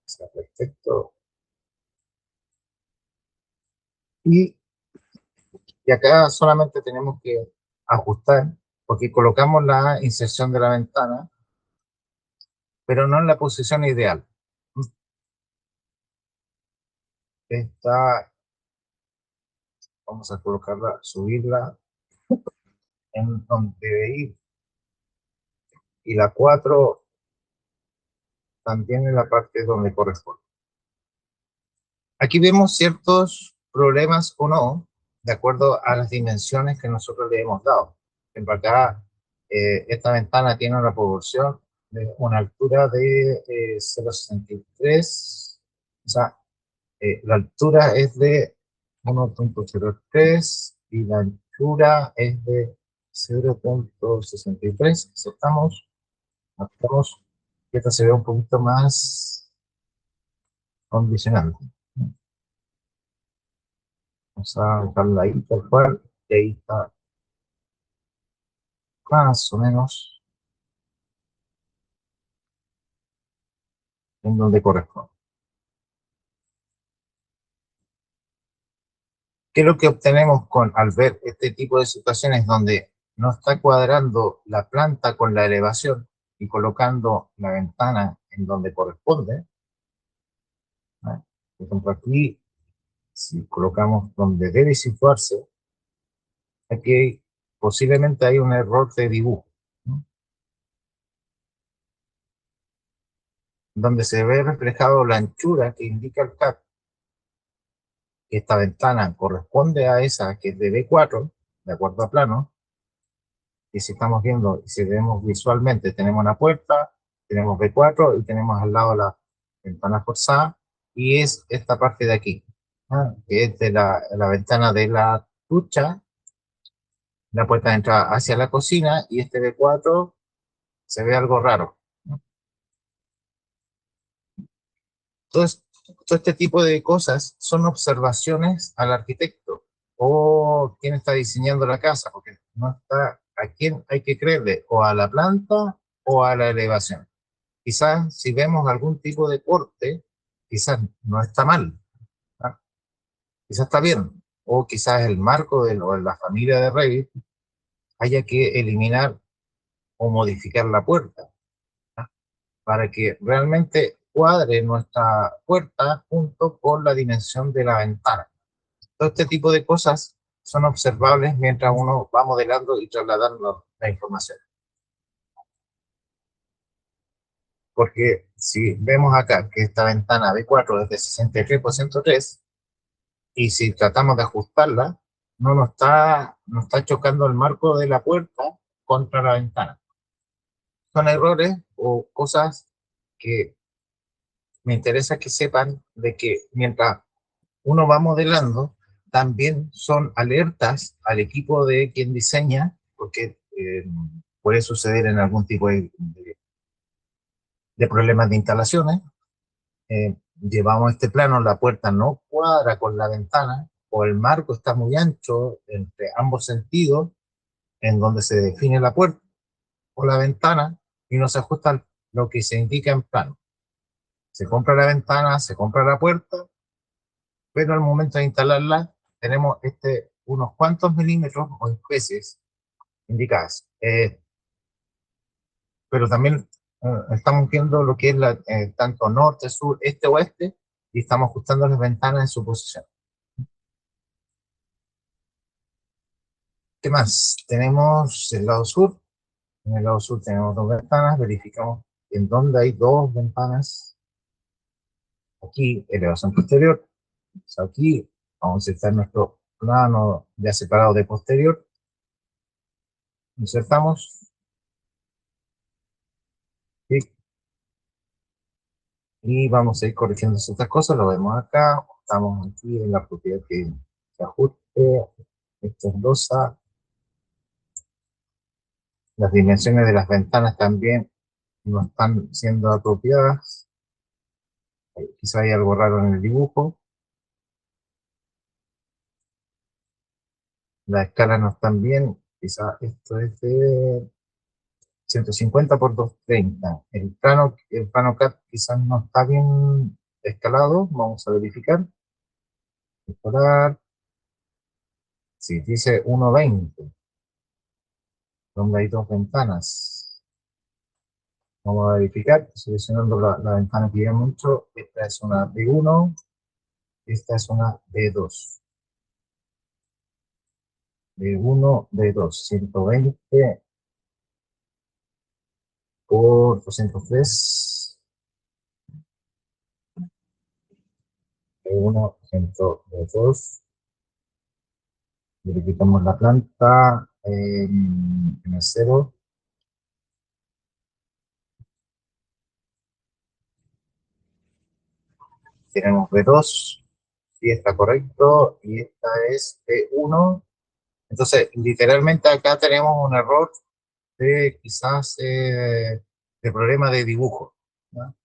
Está perfecto. Y, y acá solamente tenemos que ajustar, porque colocamos la inserción de la ventana, pero no en la posición ideal. Esta, vamos a colocarla, subirla en donde debe ir. Y la 4 también en la parte donde corresponde. Aquí vemos ciertos problemas o no, de acuerdo a las dimensiones que nosotros le hemos dado. Por ejemplo, acá esta ventana tiene una proporción de una altura de 0,63, o sea, la altura es de 1,03 y la anchura es de 0,63. Aceptamos, aceptamos que esta se ve un poquito más condicionante. Vamos a dejarla ahí tal cual, y ahí está más o menos en donde corresponde. ¿Qué es lo que obtenemos al ver este tipo de situaciones donde no está cuadrando la planta con la elevación y colocando la ventana en donde corresponde? ¿No? Por ejemplo, aquí, si colocamos donde debe situarse, aquí posiblemente hay un error de dibujo, ¿no? Donde se ve reflejado la anchura que indica el CAD, que esta ventana corresponde a esa que es de B4, de acuerdo a plano, y si estamos viendo, si vemos visualmente, tenemos una puerta, tenemos B4 y tenemos al lado la ventana forzada, y es esta parte de aquí, ¿no? Que es de la ventana de la ducha, la puerta de entrada hacia la cocina, y este B4 se ve algo raro, ¿no? Entonces, todo este tipo de cosas son observaciones al arquitecto o quien está diseñando la casa, porque no está a quién hay que creerle, o a la planta o a la elevación. Quizás si vemos algún tipo de corte, quizás no está mal, ¿no? Quizás está bien, o quizás el marco o la familia de Revit haya que eliminar o modificar la puerta, ¿no? Para que realmente cuadre nuestra puerta junto con la dimensión de la ventana. Todo este tipo de cosas son observables mientras uno va modelando y trasladando la información. Porque si vemos acá que esta ventana B4 es de 63 por 103, y si tratamos de ajustarla, no está chocando el marco de la puerta contra la ventana. Son errores o cosas que me interesa que sepan de que mientras uno va modelando, también son alertas al equipo de quien diseña, porque puede suceder en algún tipo de problemas de instalaciones. Llevamos este plano, la puerta no cuadra con la ventana, o el marco está muy ancho entre ambos sentidos, en donde se define la puerta o la ventana, y no se ajusta lo que se indica en plano. Se compra la ventana, se compra la puerta, pero al momento de instalarla tenemos unos cuantos milímetros o especies indicadas. Pero también estamos viendo lo que es tanto norte, sur, este, oeste, y estamos ajustando las ventanas en su posición. ¿Qué más? Tenemos el lado sur. En el lado sur tenemos dos ventanas. Verificamos en dónde hay dos ventanas. Aquí, elevación posterior. Aquí vamos a insertar nuestro plano ya separado de posterior. Insertamos. Y vamos a ir corrigiendo ciertas cosas. Lo vemos acá. Estamos aquí en la propiedad que se ajuste. Esto es losa. Las dimensiones de las ventanas también no están siendo apropiadas. Quizá hay algo raro en el dibujo. Las escalas no están bien. Quizá esto es de 150 por 230. El plano CAD quizás no está bien escalado. Vamos a verificar. Escalar. Sí, dice 120, donde hay dos ventanas. Vamos a verificar, seleccionando la ventana que ya mucho. Esta es una B1, esta es una B2. B1, B2, 120 por 203. B1, 102. Verificamos la planta en el cero. Tenemos B2, sí está correcto, y esta es B1. Entonces, literalmente acá tenemos un error de quizás de problema de dibujo, ¿no?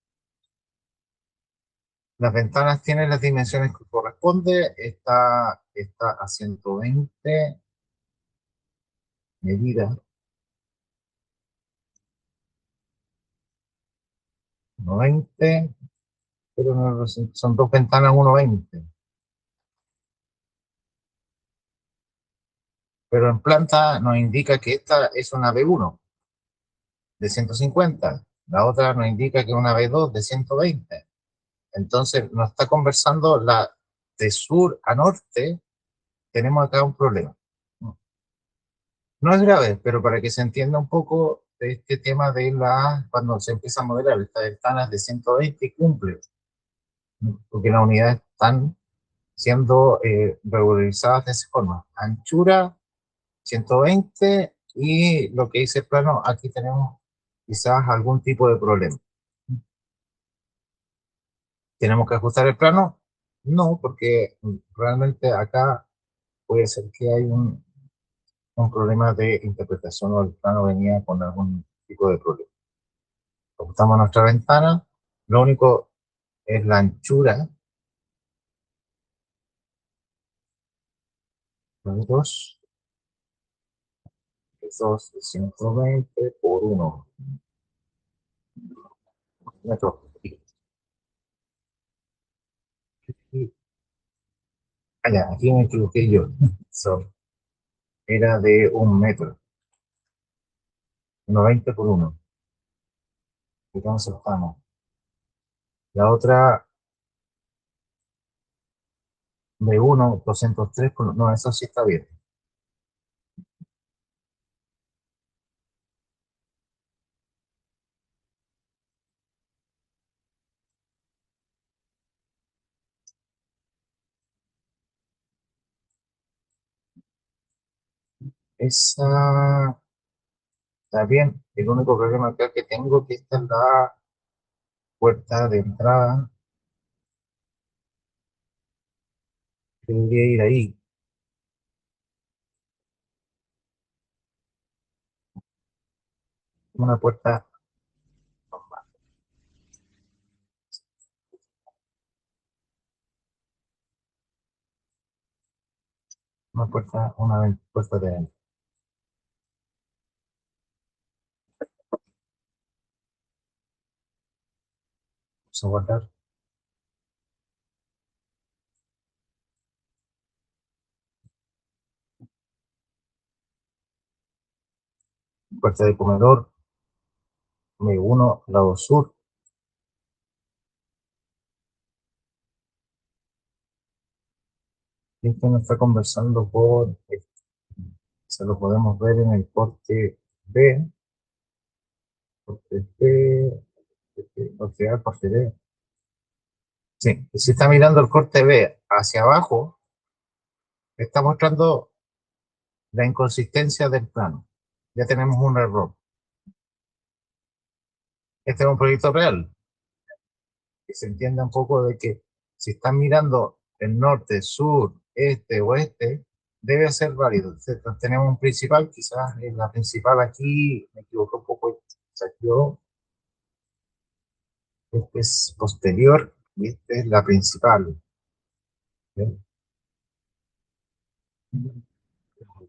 Las ventanas tienen las dimensiones que corresponde. Está a 120 medidas, 120, pero no, son dos ventanas 120. Pero en planta nos indica que esta es una B1 de 150, la otra nos indica que es una B2 de 120. Entonces nos está conversando de sur a norte. Tenemos acá un problema. No es grave, pero para que se entienda un poco de este tema cuando se empieza a modelar estas ventanas de 120 cumple, porque las unidades están siendo regularizadas de esa forma. Anchura 120, y lo que dice el plano, aquí tenemos quizás algún tipo de problema. ¿Tenemos que ajustar el plano? No, porque realmente acá puede ser que hay un problema de interpretación, o el plano venía con algún tipo de problema. Ajustamos nuestra ventana, lo único es la anchura, 2, 2 de 120 por 1 metros. Aquí me equivoqué yo. So, era de 1 metro, 1,20 por 1. Entonces estamos. La otra B1, 203, no, eso sí está bien. Esa está bien. El único problema acá que tengo que esta es la puerta de entrada. Debería ir ahí. Una puerta normal. Una puerta, puerta de entrada. Vamos a guardar. Puerta de comedor. B1, lado sur. Y este nos está conversando por, se lo podemos ver en el corte B, corte B, corte A, corte B. Sí, y si está mirando el corte B hacia abajo, está mostrando la inconsistencia del plano. Ya tenemos un error. Este es un proyecto real, que se entienda un poco de que si están mirando el norte, sur, este, oeste, debe ser válido. Entonces, tenemos un principal, quizás en la principal aquí me equivoqué un poco, saqueó, este es posterior y este es la principal. ¿Bien?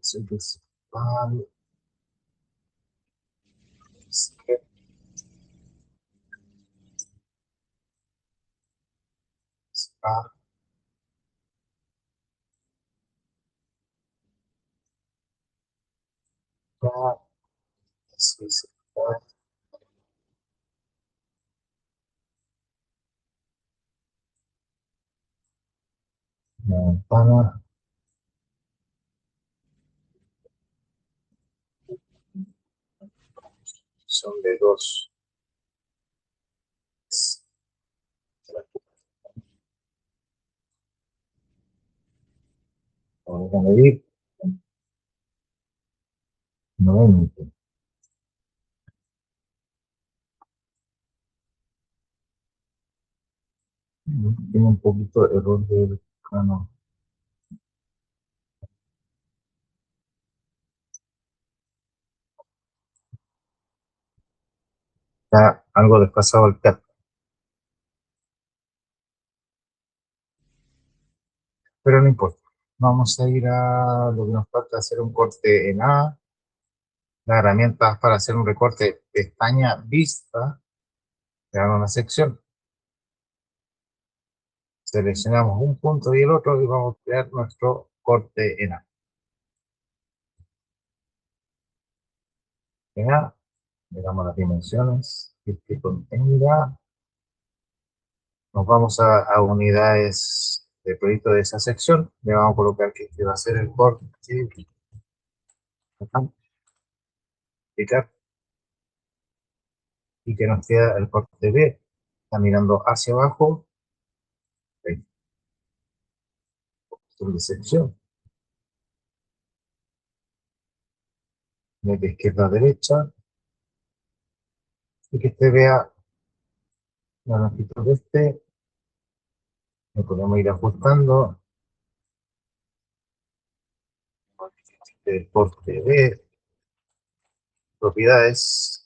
Es el principal, principal, la ventana, son de dos. Vamos a medir 90. Tiene un poquito de error del plano. Está algo desfasado el CAT, pero no importa. Vamos a ir a lo que nos falta, hacer un corte en A. Las herramientas para hacer un recorte, pestaña vista, le damos una sección. Seleccionamos un punto y el otro y vamos a crear nuestro corte en A. En A, le damos las dimensiones que contenga. Nos vamos a unidades de proyecto de esa sección. Le vamos a colocar que este va a ser el corte. Acá, clicar, y que nos queda el corte B. Está mirando hacia abajo. De sección. De izquierda a derecha. Y que este vea la longitud de este. Le podemos ir ajustando. El corte B. Propiedades.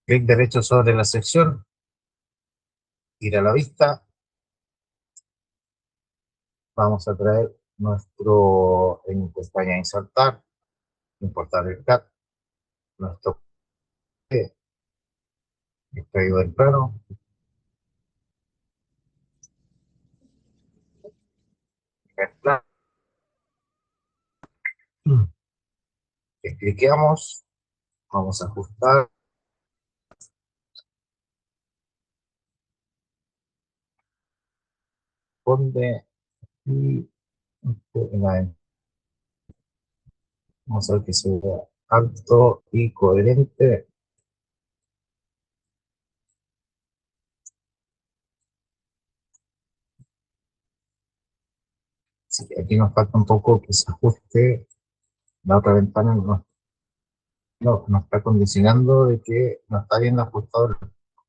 Clic derecho sobre la sección. Ir a la vista. Vamos a traer nuestro, en pestaña insertar, importar el CAT, nuestro extraído del plano, el plano, cliqueamos, vamos a ajustar, corresponde y vamos a ver que sea alto y coherente. Así que aquí nos falta un poco que se ajuste la otra ventana, nos está condicionando de que no está bien ajustado el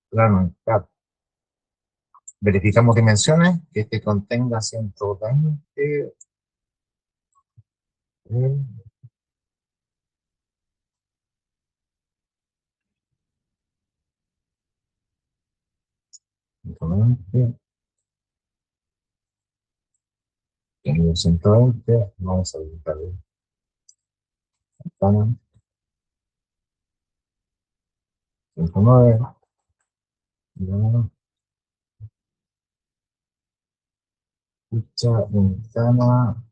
plano en CAD. Verificamos dimensiones, que este contenga 120, 120, 120, vamos a verificar el ventana, 109, ficha, ventana,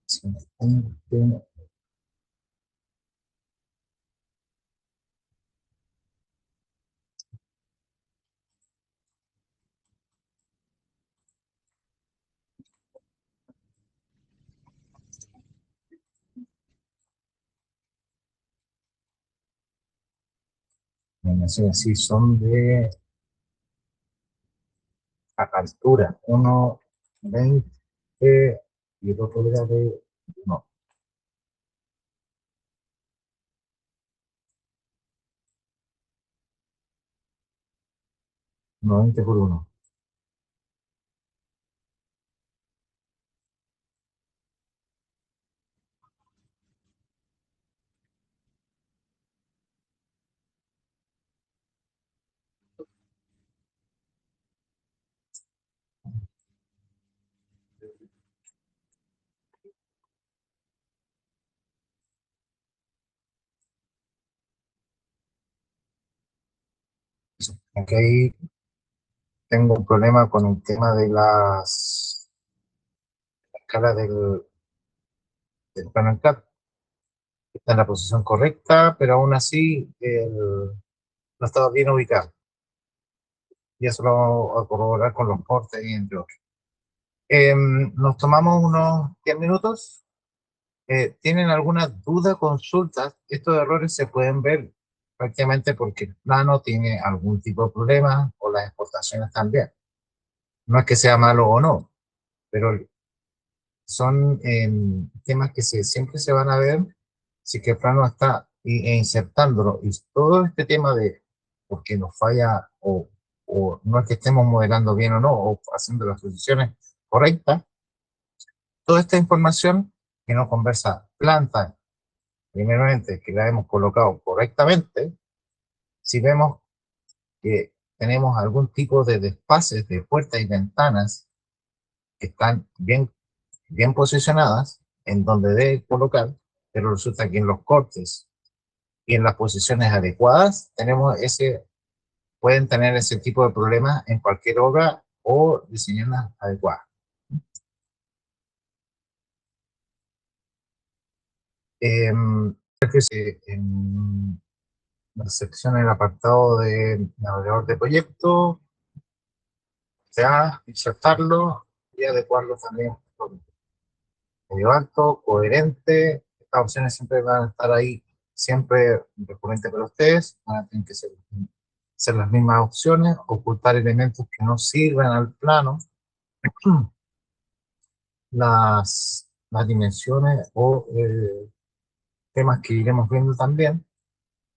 120, dimensiones así son de altura, 1,20 y el otro era de, no, 90 por 1. Aquí tengo un problema con el tema de las escalas del plano en CAD. Está en la posición correcta, pero aún así no estaba bien ubicado. Y eso lo vamos a corroborar con los cortes y entre otros. Nos tomamos unos 10 minutos. ¿Tienen alguna duda, consultas? Estos errores se pueden ver prácticamente porque el plano tiene algún tipo de problema o las exportaciones también. No es que sea malo o no, pero son temas que siempre se van a ver si que el plano está insertándolo. Y todo este tema de por qué nos falla o no es que estemos modelando bien o no, o haciendo las posiciones correctas, toda esta información que nos conversa planta, primeramente que la hemos colocado correctamente, si vemos que tenemos algún tipo de despaces de puertas y ventanas que están bien posicionadas en donde debe colocar, pero resulta que en los cortes y en las posiciones adecuadas pueden tener ese tipo de problemas en cualquier obra o diseñarlas adecuadas. En la sección, el apartado de navegador de proyecto, ya insertarlo y adecuarlo también con medio alto, coherente. Estas opciones siempre van a estar ahí, siempre recurrente para ustedes, van a tener que ser las mismas opciones, ocultar elementos que no sirven al plano, las dimensiones o temas que iremos viendo también.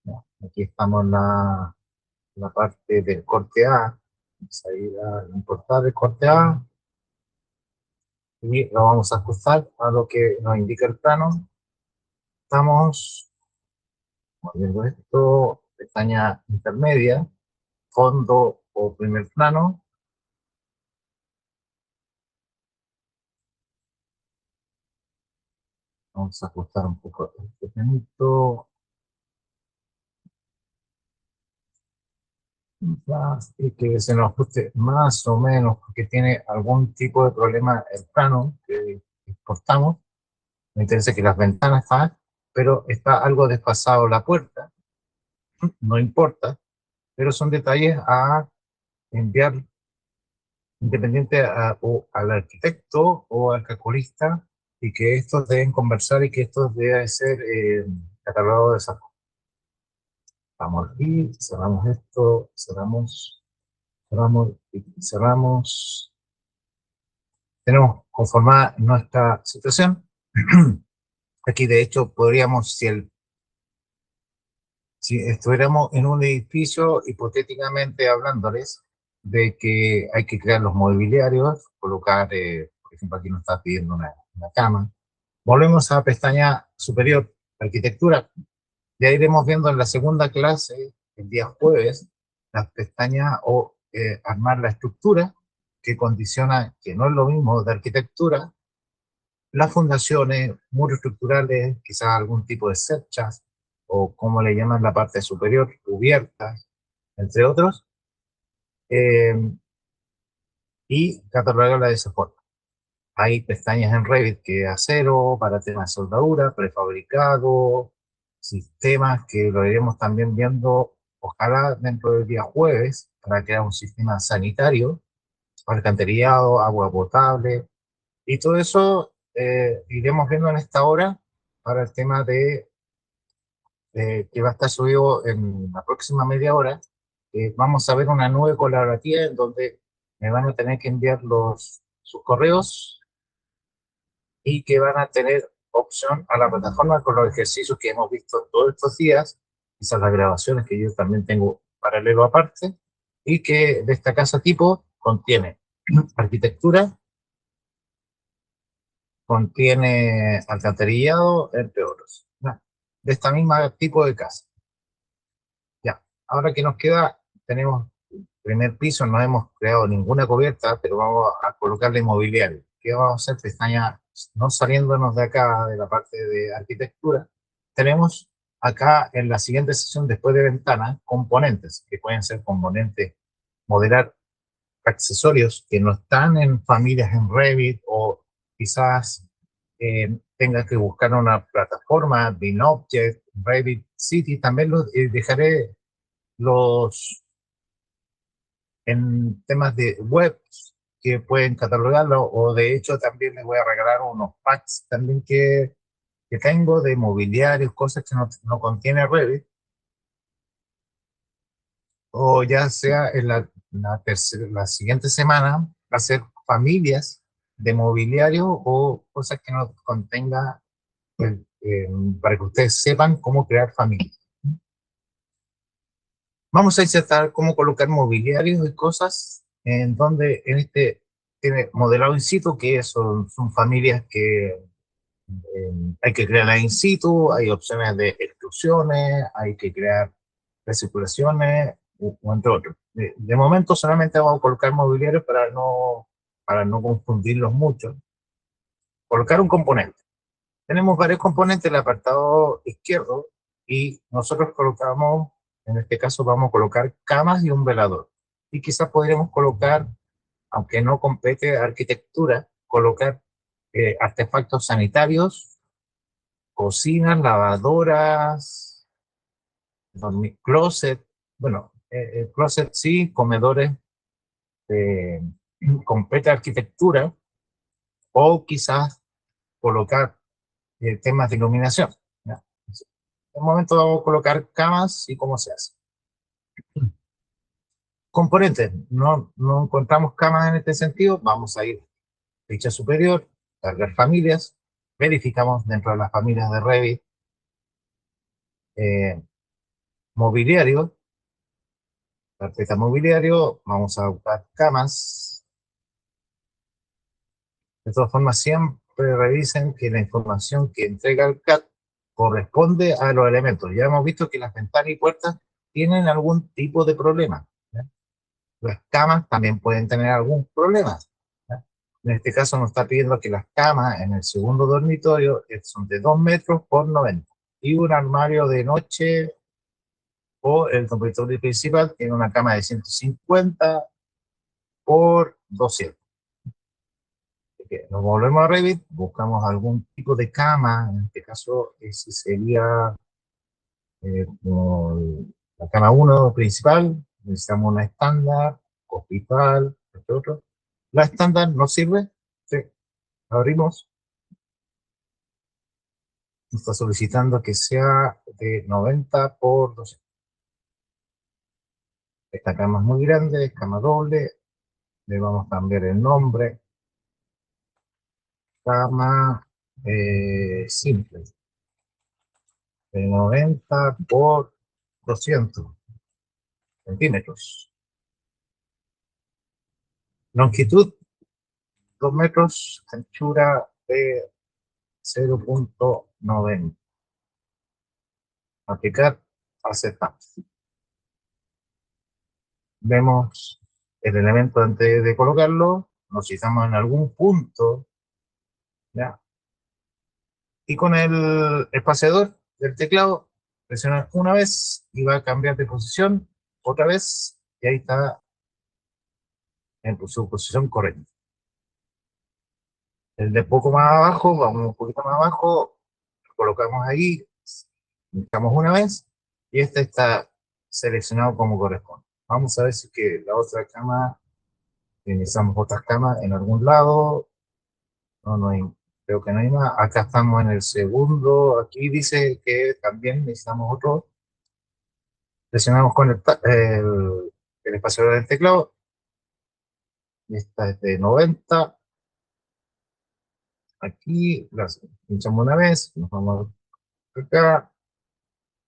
¿No? Aquí estamos en la parte del corte A, vamos a ir a importar el corte A y lo vamos a ajustar a lo que nos indica el plano. Estamos moviendo esto, pestaña intermedia, fondo o primer plano. Vamos a ajustar un poco este planito. Y que se nos ajuste más o menos, porque tiene algún tipo de problema el plano que exportamos. Me interesa que las ventanas están, pero está algo desfasado la puerta. No importa, pero son detalles a enviar independiente o al arquitecto o al calculista, y que estos deben conversar y que esto debe ser catalogado de esa forma. Vamos aquí, cerramos esto, cerramos y cerramos. Tenemos conformada nuestra situación. Aquí, de hecho, podríamos, si estuviéramos en un edificio, hipotéticamente hablándoles de que hay que crear los mobiliarios, colocar, por ejemplo, aquí nos está pidiendo una cama. Volvemos a la pestaña superior, arquitectura. Ya iremos viendo en la segunda clase, el día jueves, las pestañas o armar la estructura, que condiciona, que no es lo mismo de arquitectura, las fundaciones, muros estructurales, quizás algún tipo de cerchas, o como le llaman la parte superior, cubiertas, entre otros, eh, y catalogarla de esa forma. Hay pestañas en Revit que acero, para temas de soldadura, prefabricado, sistemas que lo iremos también viendo, ojalá dentro del día jueves, para crear un sistema sanitario, alcantarillado, agua potable, y todo eso iremos viendo en esta hora para el tema que va a estar subido en la próxima media hora. Vamos a ver una nube colaborativa en donde me van a tener que enviar sus correos y que van a tener opción a la plataforma con los ejercicios que hemos visto todos estos días, quizás las grabaciones que yo también tengo paralelo aparte, y que de esta casa tipo contiene arquitectura, contiene alcantarillado, entre otros. ¿No? De esta misma tipo de casa. Ya, ahora que nos queda, tenemos primer piso, no hemos creado ninguna cubierta, pero vamos a colocarle mobiliario. ¿Qué vamos a hacer? Pestaña, no saliéndonos de acá, de la parte de arquitectura, tenemos acá en la siguiente sección, después de ventana, componentes, que pueden ser componentes, modelar accesorios que no están en familias en Revit, o quizás tenga que buscar una plataforma, BinObject, Revit City. También los dejaré los en temas de web que pueden catalogarlo, o de hecho también les voy a regalar unos packs también que tengo de mobiliarios, cosas que no contiene Revit, o ya sea en la siguiente semana hacer familias de mobiliario o cosas que no contenga, eh, para que ustedes sepan cómo crear familias. Vamos a insertar cómo colocar mobiliarios y cosas en donde en este tiene modelado in situ, que son familias que hay que crearlas in situ, hay opciones de extrusiones, hay que crear recirculaciones, o entre otros. De momento solamente vamos a colocar mobiliarios para no confundirlos mucho. Colocar un componente. Tenemos varios componentes en el apartado izquierdo, y nosotros colocamos, en este caso vamos a colocar camas y un velador. Y quizás podríamos colocar, aunque no compete a arquitectura, colocar artefactos sanitarios, cocinas, lavadoras, closet, bueno, closet sí, comedores, eh, compete arquitectura, o quizás colocar temas de iluminación. ¿Ya? En un momento vamos a colocar camas y cómo se hace. Componentes, no encontramos camas en este sentido, vamos a ir a ficha superior, cargar familias, verificamos dentro de las familias de Revit, eh, mobiliario, carpeta mobiliario, vamos a buscar camas. De todas formas, siempre revisen que la información que entrega el CAD corresponde a los elementos. Ya hemos visto que las ventanas y puertas tienen algún tipo de problema. ¿Ya? Las camas también pueden tener algún problema. ¿Ya? En este caso nos está pidiendo que las camas en el segundo dormitorio son de 2 metros por 90. Y un armario de noche, o el dormitorio principal tiene una cama de 150 por 200. Nos volvemos a Revit, buscamos algún tipo de cama, en este caso ese sería como la cama 1 principal, necesitamos una estándar, hospital, este otro. La estándar no sirve. Sí. Abrimos. Está solicitando que sea de 90 por 200. Esta cama es muy grande, cama doble. Le vamos a cambiar el nombre. Cama simple. De 90 por 200 centímetros. Longitud 2 metros, anchura de 0,90. Aplicar, aceptar. Vemos el elemento antes de colocarlo, nos fijamos en algún punto, ¿ya? Y con el espaciador del teclado, presionar una vez y va a cambiar de posición otra vez, y ahí está en su posición correcta. El de poco más abajo, vamos un poquito más abajo, colocamos ahí, pintamos una vez, y este está seleccionado como corresponde. Vamos a ver si que la otra cama, necesitamos otras camas en algún lado. No, no hay, creo que no hay más. Acá estamos en el segundo, aquí dice que también necesitamos otro. Presionamos con el espaciador del teclado. Esta es de 90. Aquí la pinchamos una vez, nos vamos acá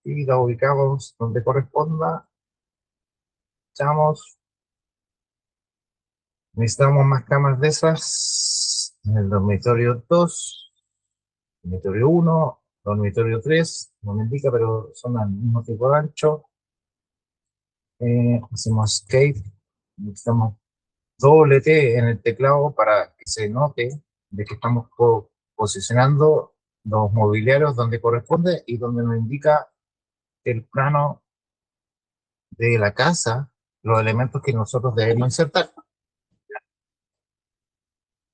y la ubicamos donde corresponda. Echamos. Necesitamos más camas de esas. En el dormitorio 2, dormitorio 1, dormitorio 3, no me indica, pero son al mismo tipo de ancho. Hacemos escape. Necesitamos doble T en el teclado para que se note de que estamos posicionando los mobiliarios donde corresponde y donde nos indica el plano de la casa, los elementos que nosotros debemos insertar.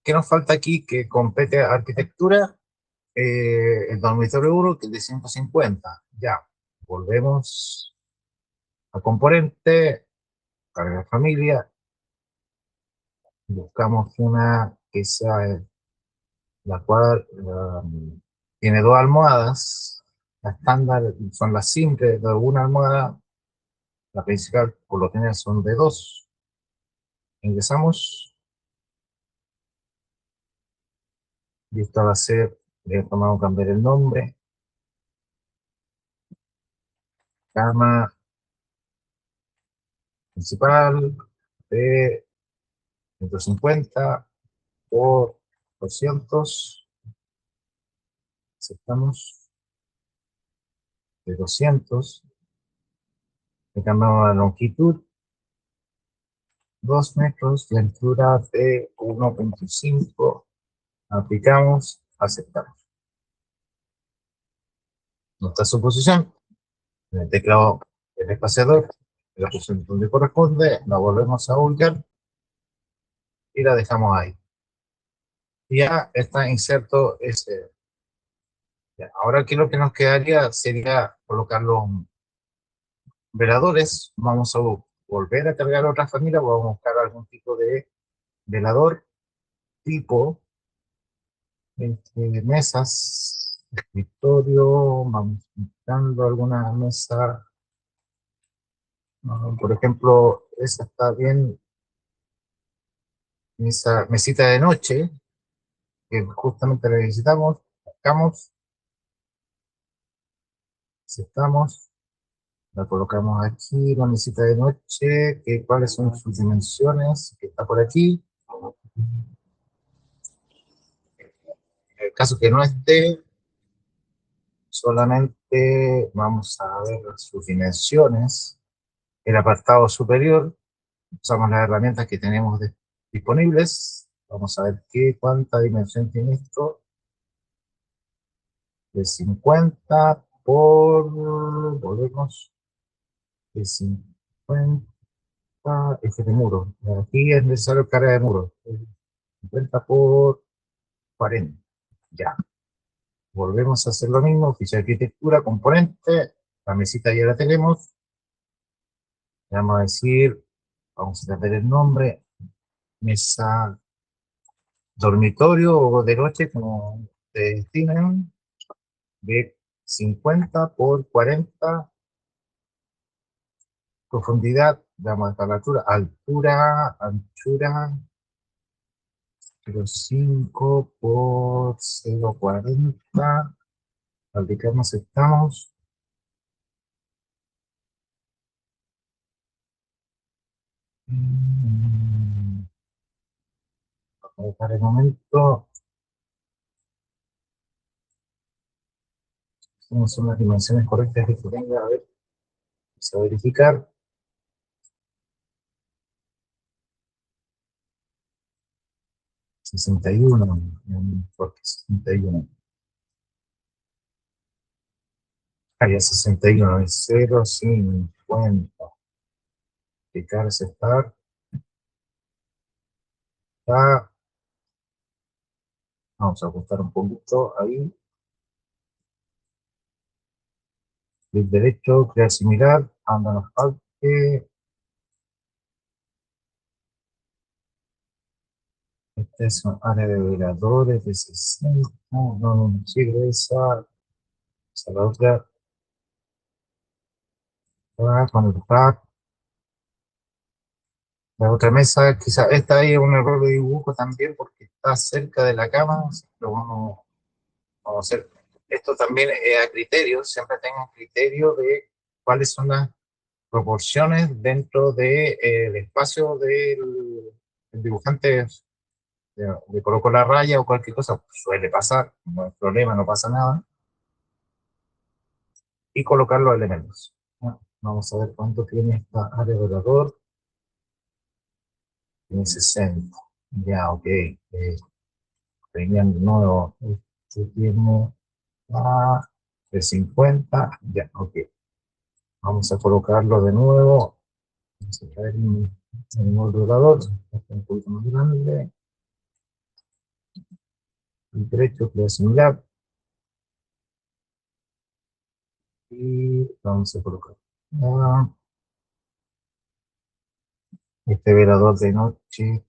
¿Qué nos falta aquí? Que compete arquitectura, el dormitorio 1, que es de 150. Ya, volvemos a componente, carga de familia, buscamos una que sea la cual tiene dos almohadas. La estándar son las simples de una almohada, la principal por lo general son de dos. Ingresamos y esta va a ser, le vamos a cambiar el nombre, cama principal de 150 por 200. Aceptamos de 200. Le cambiamos la longitud 2 metros, la altura de 1,5. Aplicamos, aceptamos. Nuestra suposición, en el teclado del espaciador, en la posición donde corresponde, la volvemos a ubicar y la dejamos ahí. Y ya está inserto ese. Ya, ahora aquí lo que nos quedaría sería colocar los veladores. Vamos a volver a cargar otra familia, vamos a buscar algún tipo de velador tipo mesas, escritorio, vamos buscando alguna mesa. Por ejemplo, esa está bien, esa mesita de noche, que justamente la necesitamos, buscamos, aceptamos, la colocamos aquí, la mesita de noche, que, cuáles son sus dimensiones, que está por aquí. En el caso que no esté, solamente vamos a ver sus dimensiones. El apartado superior, usamos las herramientas que tenemos disponibles. Vamos a ver cuánta dimensión tiene esto. De 50 por, volvemos, de 50, este de muro. Aquí es necesario carga de muro. 50 por 40. Ya. Volvemos a hacer lo mismo. Ficha de arquitectura, componente. La mesita ya la tenemos. Le vamos a decir, vamos a ver el nombre. Mesa dormitorio o de noche, como te destinan, de 50 por 40, profundidad, vamos a dejar la altura, anchura, 0,5 por 0,40, aplicamos, estamos. Vamos a dejar el momento, son las dimensiones correctas que tenga, a ver, vamos a verificar. 61, porque 61. Área 61, es 0,50. Aplicar, aceptar. Está. Vamos a ajustar un poquito ahí. Clic derecho, crear similar, anda nos falte. Este es un área de veladores de 60. No, no sirve esa. Esa la otra. Con el pack. La otra mesa, quizá esta ahí es un error de dibujo también porque está cerca de la cama, pero vamos a hacer. Esto también es a criterio, siempre tengo criterio de cuáles son las proporciones dentro del espacio del dibujante. Le coloco la raya o cualquier cosa, suele pasar, no hay problema, no pasa nada, y colocar los elementos. Bueno, vamos a ver cuánto tiene esta área de orador. Tiene 60. Ya, ok. Venían de nuevo. Este tiene de 50. Ya, ok. Vamos a colocarlo de nuevo. Vamos a traer un orador. Este un poquito más grande. El derecho, que es similar. Y vamos a colocar. Este velador de noche.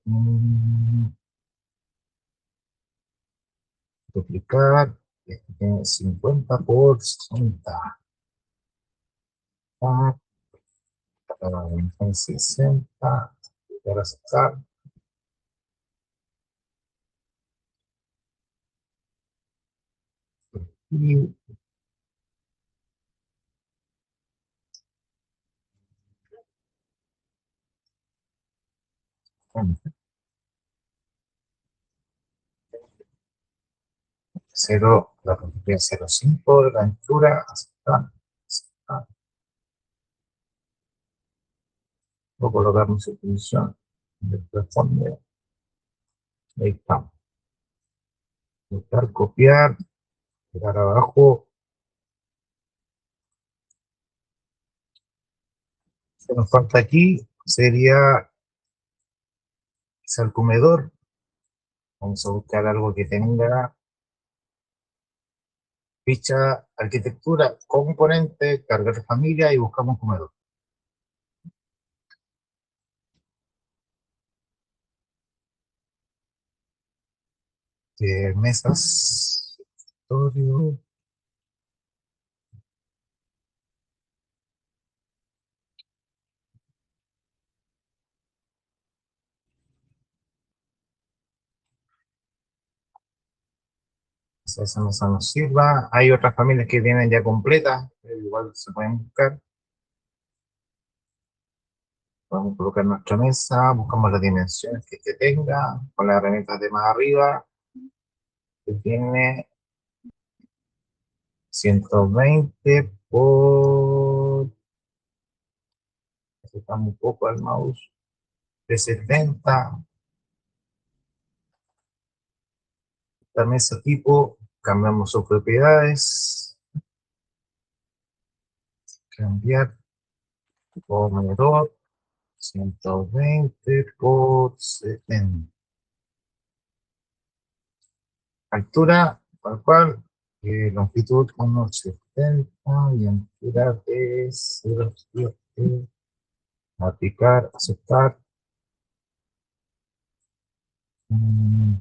Duplicar. Este tiene 50 por 60. En 60. Para aceptar. Y 0, la profundidad 0,5 de la anchura. Aceptar. Aceptar. Voy a colocar mi subdivisión. Responde. Ahí estamos. Buscar, copiar. Pegar abajo. Lo que nos falta aquí sería el comedor. Vamos a buscar algo que tenga ficha, arquitectura, componente, cargar familia y buscamos comedor. Mesas, escritorio. Esa mesa nos sirva. Hay otras familias que vienen ya completas, igual se pueden buscar. Vamos a colocar nuestra mesa, buscamos las dimensiones que tenga, con las herramientas de más arriba, que tiene 120 por, acercamos un poco al mouse, de 70. La mesa tipo, cambiamos sus propiedades, cambiar comedor, 120 por 70. Altura, tal cual, longitud 1,70 y anchura de 0,7. Aplicar, aceptar.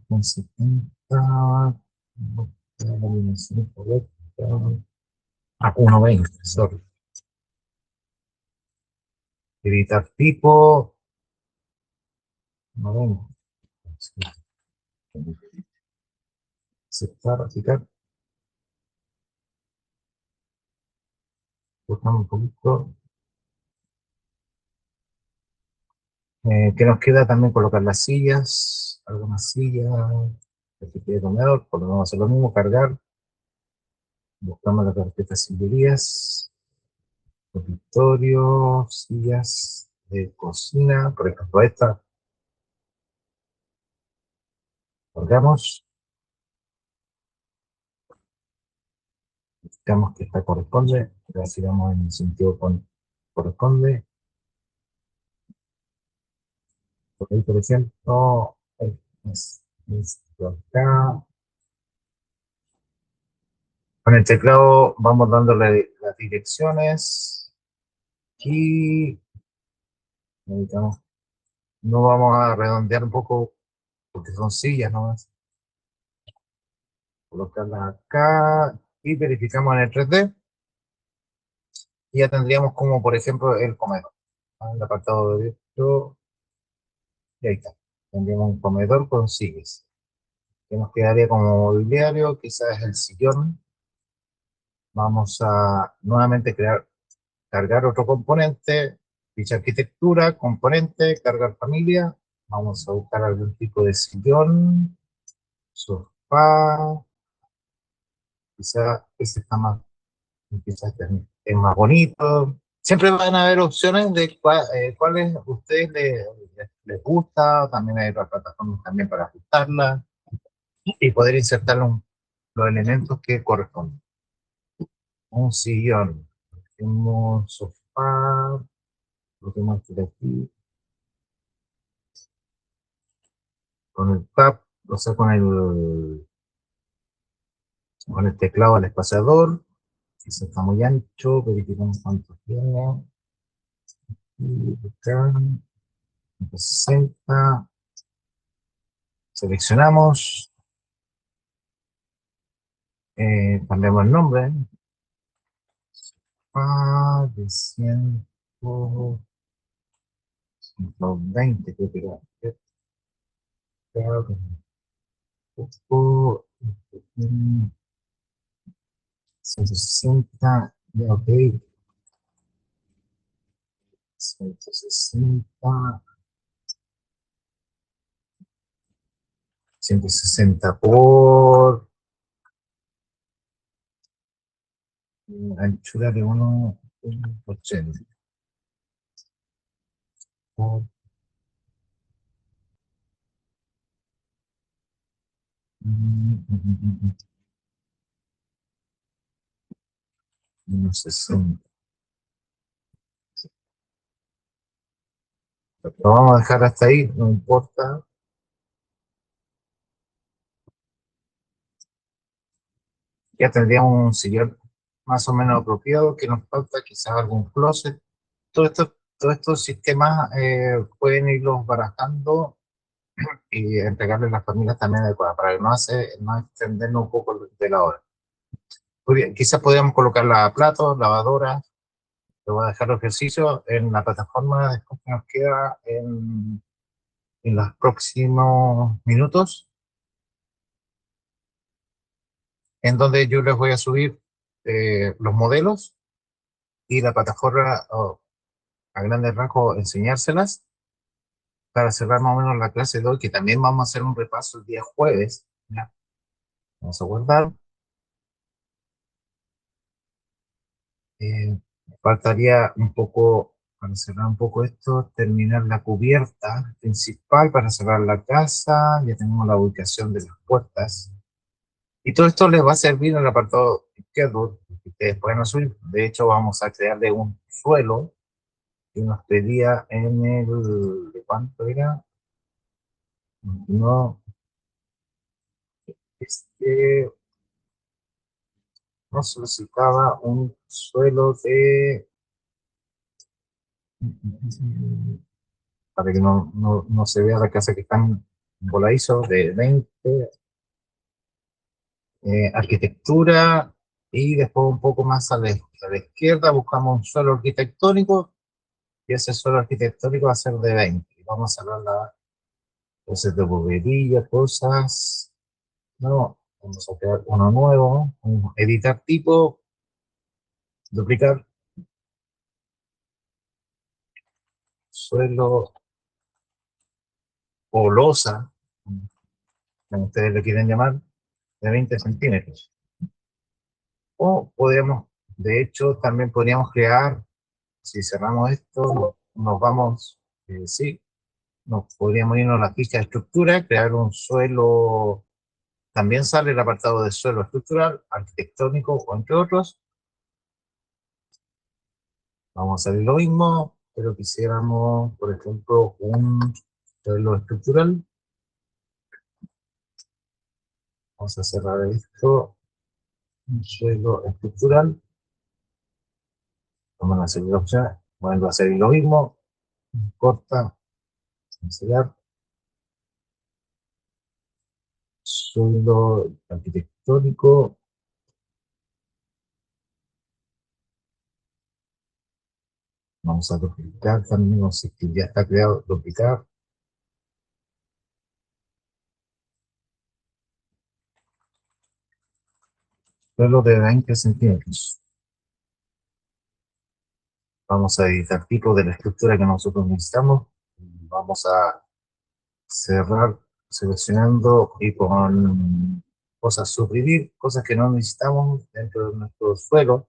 con 70. La combinación correcta. 1.20, sorry. Editar tipo. 1.20. Aceptar, aplicar. Buscamos un poquito. ¿Qué nos queda? También colocar las sillas. Algunas sillas. El tipo de comedor. Podemos hacer lo mismo, cargar. Buscamos la carpeta sillerías. Escritorio, sillas de cocina. Por ejemplo, esta. Cargamos. Buscamos que esta corresponde. Ahora sigamos en el sentido con corresponde. Por ahí, por ejemplo, esto acá. Con el teclado vamos dándole las direcciones y necesitamos, no vamos a redondear un poco porque son sillas nomás. Colocarlas acá y verificamos en el 3D y ya tendríamos como por ejemplo el comedor. En el apartado derecho y ahí está. Tendríamos un comedor con sillas. Que nos quedaría como mobiliario, quizás el sillón. Vamos a nuevamente cargar otro componente, ficha arquitectura, componente, cargar familia. Vamos a buscar algún tipo de sillón, sofá, quizá este está más, quizá este es más bonito. Siempre van a haber opciones de cuáles a ustedes les gusta, también hay otras plataformas también para ajustarla y poder insertar los elementos que corresponden. Un sillón, un sofá, lo que más aquí, con el tab, o sea, con el teclado al espaciador, si se está muy ancho, verificamos cuánto tiene, y acá, 60, seleccionamos, cambiamos el nombre, de 120, creo que era, creo que poco, 160, ya ok, 160, 160 por anchura de 1,80. Por, mm, 1,60. Lo vamos a dejar hasta ahí, no importa. Ya tendríamos un sillón más o menos apropiado, que nos falta quizás algún closet. Todos estos sistemas pueden irlos barajando y entregarle a las familias también adecuadas, para que no extendernos un poco de la hora. Quizás podríamos colocar platos, lavadoras. Te voy a dejar los ejercicios en la plataforma después que nos queda en los próximos minutos, en donde yo les voy a subir los modelos y la plataforma a grandes rasgos enseñárselas para cerrar más o menos la clase de hoy, que también vamos a hacer un repaso el día jueves. ¿Ya? Vamos a guardar. Faltaría un poco, para cerrar un poco esto, terminar la cubierta principal para cerrar la casa. Ya tenemos la ubicación de las puertas. Y todo esto les va a servir en el apartado izquierdo que ustedes pueden subir. De hecho, vamos a crearle un suelo que nos pedía en el, ¿de cuánto era? No, este, nos solicitaba un suelo de, para que no se vea la casa que está en voladizo, de 20 arquitectura, y después un poco más a la izquierda buscamos un suelo arquitectónico, y ese suelo arquitectónico va a ser de 20. Vamos a ver las cosas de bobería, cosas. No, vamos a crear uno nuevo, editar tipo, duplicar, suelo o losa, como ustedes le quieren llamar, de 20 centímetros. O podríamos, de hecho, también podríamos crear, si cerramos esto, nos vamos, sí, nos podríamos irnos a la ficha de estructura, crear un suelo, también sale el apartado de suelo estructural, arquitectónico o entre otros. Vamos a hacer lo mismo, pero quisiéramos, por ejemplo, un suelo estructural. Vamos a cerrar esto, un suelo estructural. Vamos a hacer la opción, vuelvo a hacer lo mismo, corta, cancelar, suelo arquitectónico. Vamos a duplicar también, no sé si ya está creado, duplicar, suelo de 20 centímetros. Vamos a editar tipo de la estructura que nosotros necesitamos. Vamos a cerrar seleccionando y con cosas suprimir, cosas que no necesitamos dentro de nuestro suelo.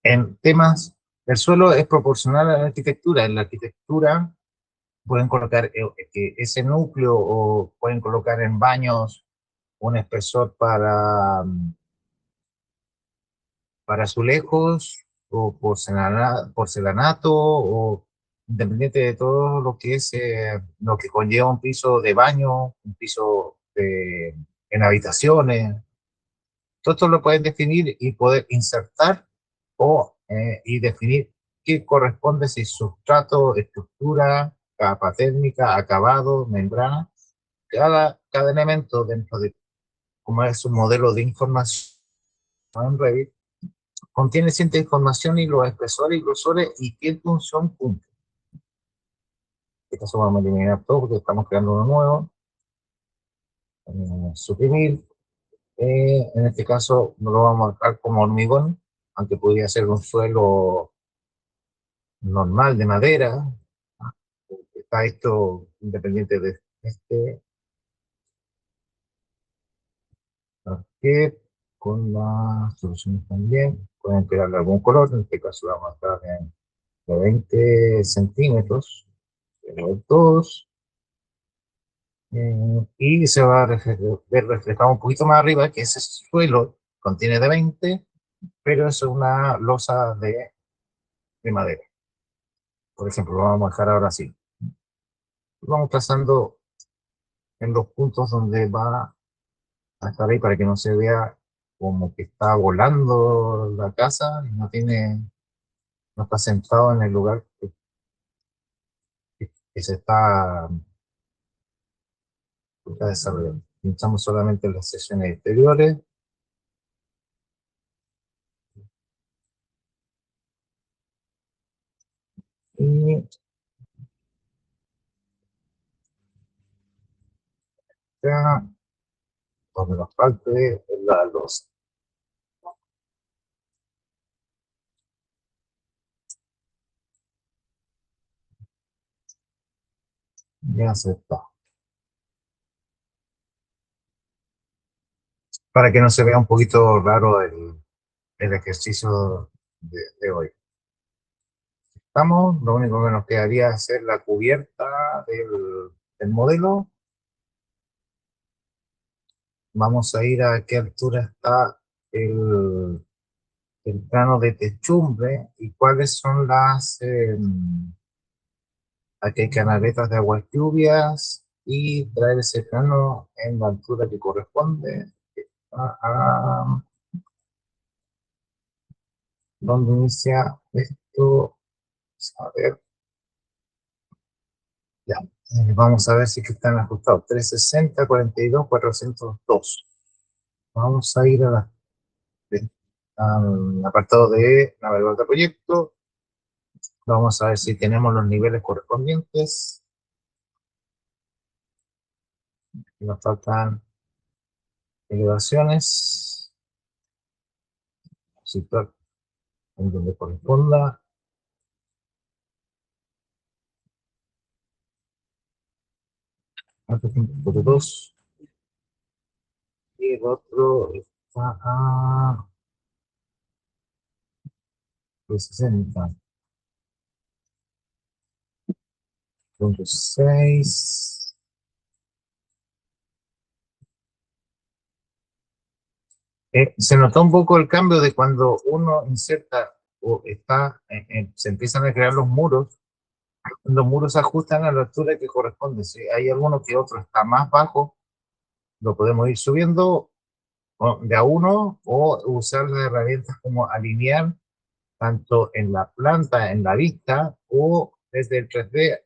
En temas, el suelo es proporcional a la arquitectura. En la arquitectura pueden colocar ese núcleo, o pueden colocar en baños un espesor para azulejos o porcelanato, o independiente de todo lo que es lo que conlleva un piso de baño, un piso en habitaciones. Todo esto lo pueden definir y poder insertar y definir qué corresponde, si sustrato, estructura, capa térmica, acabado, membrana. Cada elemento dentro de, como es un modelo de información en Revit, contiene cierta información y los expresores y glosores y qué función cumple. En este caso vamos a eliminar todo porque estamos creando uno nuevo. Suprimir. En este caso no lo vamos a marcar como hormigón, aunque podría ser un suelo normal de madera. Está esto independiente de este. Que con las soluciones también pueden pegarle algún color. En este caso vamos a estar en de 20 centímetros, pero todos. Y se va a ver reflejado un poquito más arriba que ese suelo contiene de 20, pero es una losa de madera. Por ejemplo, lo vamos a dejar ahora así. Vamos pasando en los puntos donde va a estar ahí para que no se vea como que está volando la casa y no está centrado en el lugar que se está desarrollando. Pinchamos solamente en las secciones exteriores y ya donde nos falte es la losa. Ya se está. Para que no se vea un poquito raro el ejercicio de hoy. Estamos, lo único que nos quedaría es hacer la cubierta del modelo. Vamos a ir a qué altura está el plano de techumbre y cuáles son aquí hay canaletas de aguas lluvias, y traer ese plano en la altura que corresponde a donde inicia esto. A ver, ya. Vamos a ver si que están ajustados. 360, 42, 402. Vamos a ir a al apartado de navegador de proyecto. Vamos a ver si tenemos los niveles correspondientes. Nos faltan elevaciones. Situar en donde corresponda. Por dos. Y el otro está a 60. Punto 6. Se notó un poco el cambio de cuando uno inserta o está, se empiezan a crear los muros se ajustan a la altura que corresponde. Si hay alguno que otro está más bajo, lo podemos ir subiendo de a uno o usar las herramientas como alinear tanto en la planta, en la vista o desde el 3D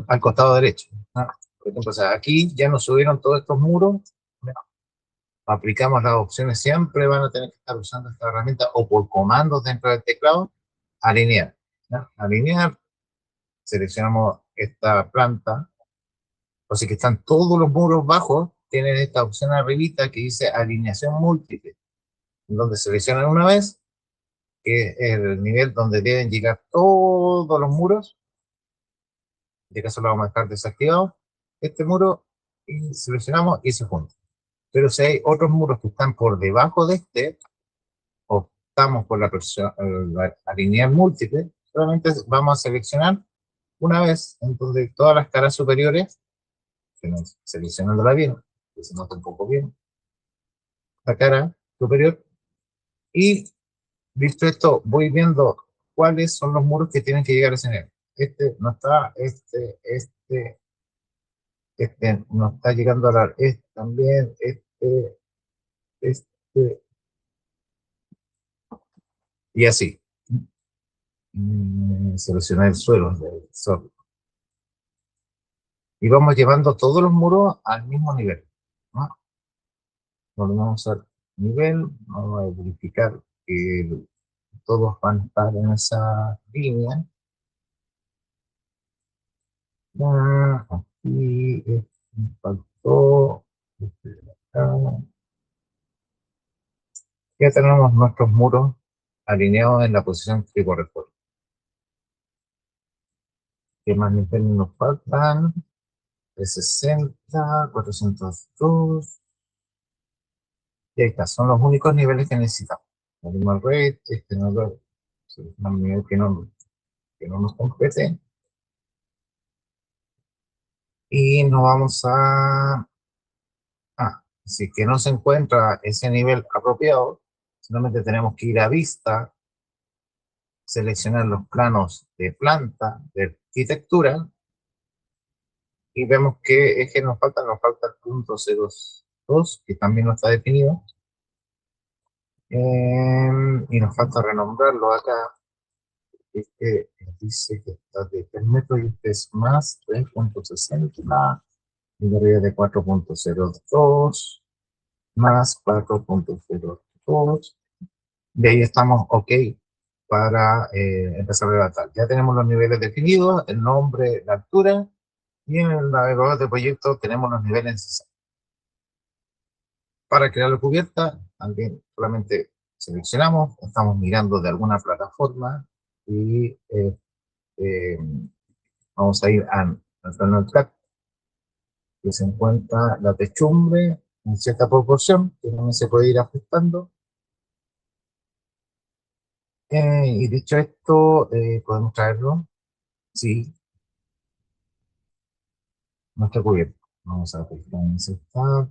al costado derecho. ¿No? Por ejemplo, o sea, aquí ya nos subieron todos estos muros, aplicamos las opciones, siempre van a tener que estar usando esta herramienta o por comandos dentro del teclado, alinear. ¿No? Alinear, seleccionamos esta planta, o sea que están todos los muros bajos, tienen esta opción arribita que dice alineación múltiple, donde seleccionan una vez, que es el nivel donde deben llegar todos los muros, en este caso lo vamos a dejar desactivado, este muro, y seleccionamos y se junta. Pero si hay otros muros que están por debajo de este, optamos por la alinear múltiple, solamente vamos a seleccionar una vez, en donde todas las caras superiores, seleccionándola bien, que se nota un poco bien, la cara superior, y visto esto, voy viendo cuáles son los muros que tienen que llegar a ese nivel. Este no está, este no está llegando a la, este también, este, y así. Seleccionar el suelo, el sol. Y vamos llevando todos los muros al mismo nivel, ¿no? Volvemos al nivel, vamos a verificar que todos van a estar en esa línea. Aquí me faltó. Ya tenemos nuestros muros alineados en la posición que corresponde. ¿Qué más niveles nos faltan? 360, 402. Y ahí está, son los únicos niveles que necesitamos. Animal rate, este no lo, es un nivel que no nos compete. Y nos vamos si que no se encuentra ese nivel apropiado, solamente tenemos que ir a vista, seleccionar los planos de planta, de arquitectura, y vemos que es que nos falta el punto 02, que también no está definido, y nos falta renombrarlo acá, este dice que está de 3 metros y este es más 3.60, y de arriba de 4.02, más 4.02, de ahí estamos ok para empezar a redactar. Ya tenemos los niveles definidos, el nombre, la altura, y en el navegador de proyecto tenemos los niveles necesarios. Para crear la cubierta, también solamente seleccionamos, estamos mirando de alguna plataforma y eh, vamos a ir a nuestro track, que se encuentra la techumbre en cierta proporción, que también se puede ir ajustando. Y dicho esto, podemos traerlo, sí, nuestra cubierta. Vamos a aplicar en insertar,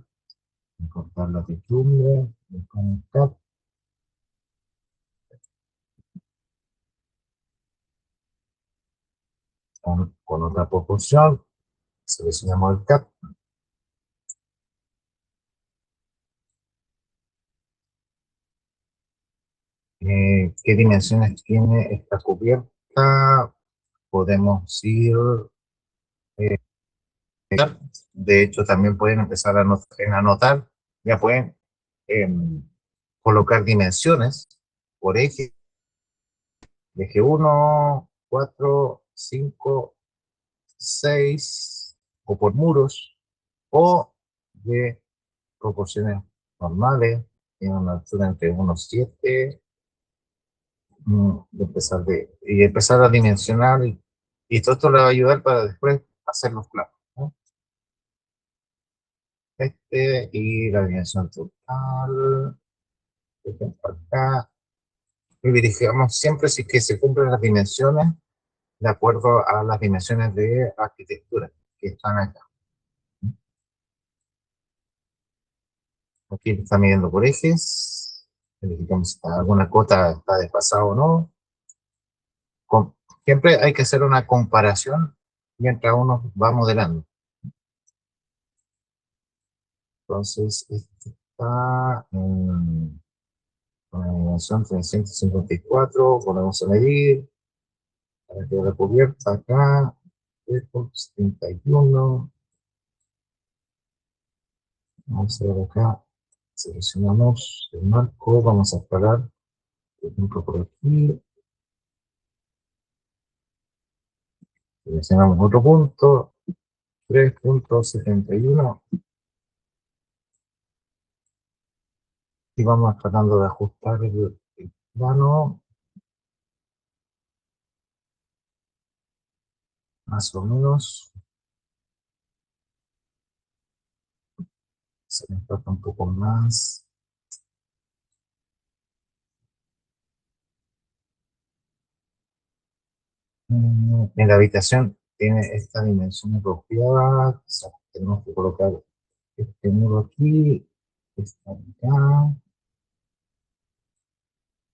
cortar la techumbre, desconectar, con otra proporción, seleccionamos el cap. ¿Qué dimensiones tiene esta cubierta? podemos ir, eh, de hecho también pueden empezar a anotar, ya pueden em, colocar dimensiones por eje 1, 4, 5, 6, o por muros, o de proporciones normales, tiene una altura entre unos 7, y empezar a dimensionar, y todo esto le va a ayudar para después hacer los planos, ¿no? Y la dimensión total, por ejemplo, acá, y verificamos siempre si que se cumplen las dimensiones de acuerdo a las dimensiones de arquitectura que están acá. Aquí está midiendo por ejes, verificamos si alguna cota está desfasada o no. Siempre hay que hacer una comparación mientras uno va modelando. Entonces, este está en una dimensión 354, volvemos a medir, para que la cubierta acá, 3,71, vamos a ver acá, seleccionamos el marco, vamos a parar, por ejemplo, por aquí, seleccionamos otro punto, 3,71, y vamos tratando de ajustar el plano, más o menos, se me trata un poco más. En la habitación tiene esta dimensión apropiada, o sea, tenemos que colocar este muro aquí, está acá,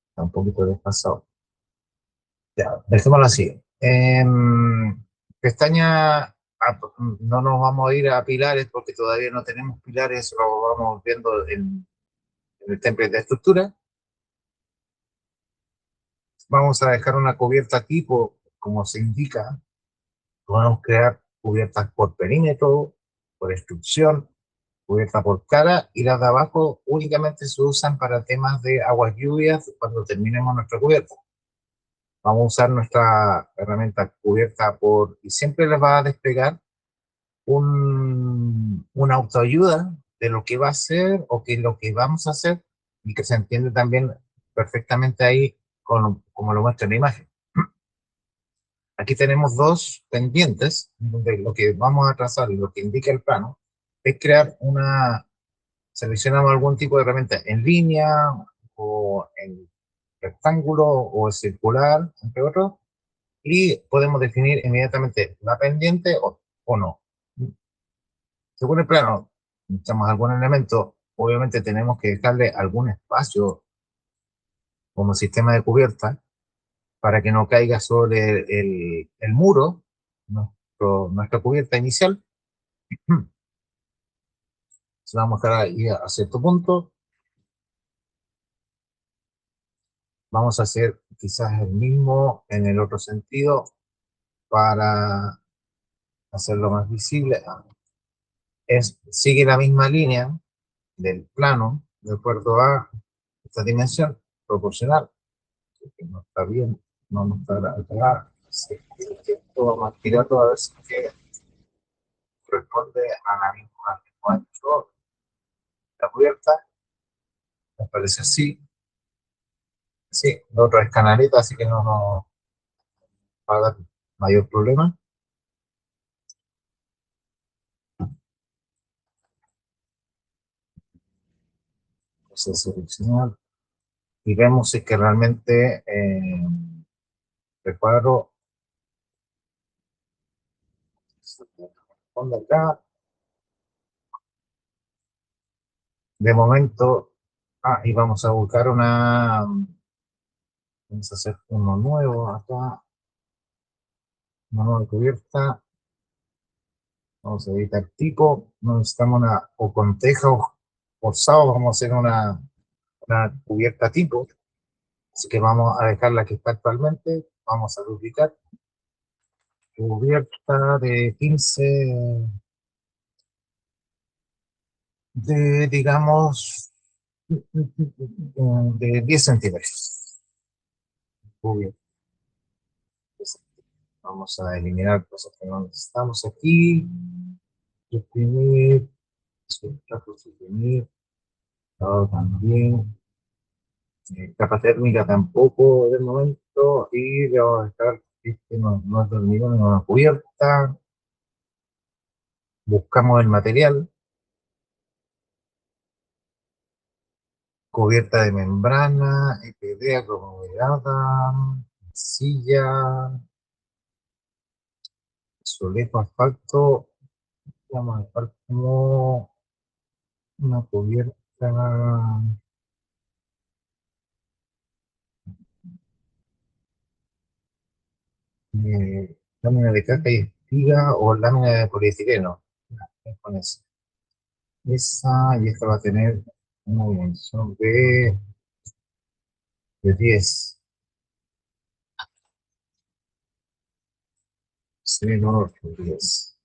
está un poquito desfasado. Ya, dejémoslo así. Pestaña, no nos vamos a ir a pilares porque todavía no tenemos pilares, lo vamos viendo en el template de estructura. Vamos a dejar una cubierta tipo, como se indica. Podemos crear cubiertas por perímetro, por extrusión, cubierta por cara, y las de abajo únicamente se usan para temas de aguas lluvias cuando terminemos nuestra cubierta. Vamos a usar nuestra herramienta cubierta y siempre les va a desplegar una autoayuda de lo que va a hacer o que lo que vamos a hacer, y que se entiende también perfectamente ahí como lo muestra en la imagen. Aquí tenemos dos pendientes, donde lo que vamos a trazar y lo que indica el plano es crear seleccionamos algún tipo de herramienta en línea o en rectángulo o circular, entre otros, y podemos definir inmediatamente la pendiente o no. Según el plano, necesitamos algún elemento, obviamente tenemos que dejarle algún espacio como sistema de cubierta para que no caiga sobre el muro, nuestra cubierta inicial. Se vamos a dejar ahí a cierto punto. Vamos a hacer quizás el mismo en el otro sentido para hacerlo más visible. Sigue la misma línea del plano de acuerdo a esta dimensión proporcional, que no está bien, no nos está acá. Sí, vamos a tirarlo a ver si corresponde a la misma ancho la cubierta. Me parece así. Sí, la otra es canaleta, así que no nos va a dar mayor problema. Entonces seleccionar y vemos si es que realmente el cuadro se corresponde acá. De momento, y vamos a buscar vamos a hacer uno nuevo acá, una nueva cubierta. Vamos a editar tipo, no necesitamos o con teja forzado, vamos a hacer una cubierta tipo, así que vamos a dejar la que está actualmente, vamos a duplicar, cubierta de 15, digamos, de 10 centímetros. Cubierta. Vamos a eliminar cosas que no necesitamos aquí. Suprimir, sustrato, suprimir, todo también. Capa térmica tampoco del momento. Y le vamos a dejar, este no es de hormigón, no es una cubierta. Buscamos el material. Cubierta de membrana, EPD, aglomerada, silla, solejo, asfalto. Vamos a dejar como una cubierta, lámina de caja y espiga o lámina de polietileno. Con esa. Y esta va a tener una dimensión de 10. 0, 10.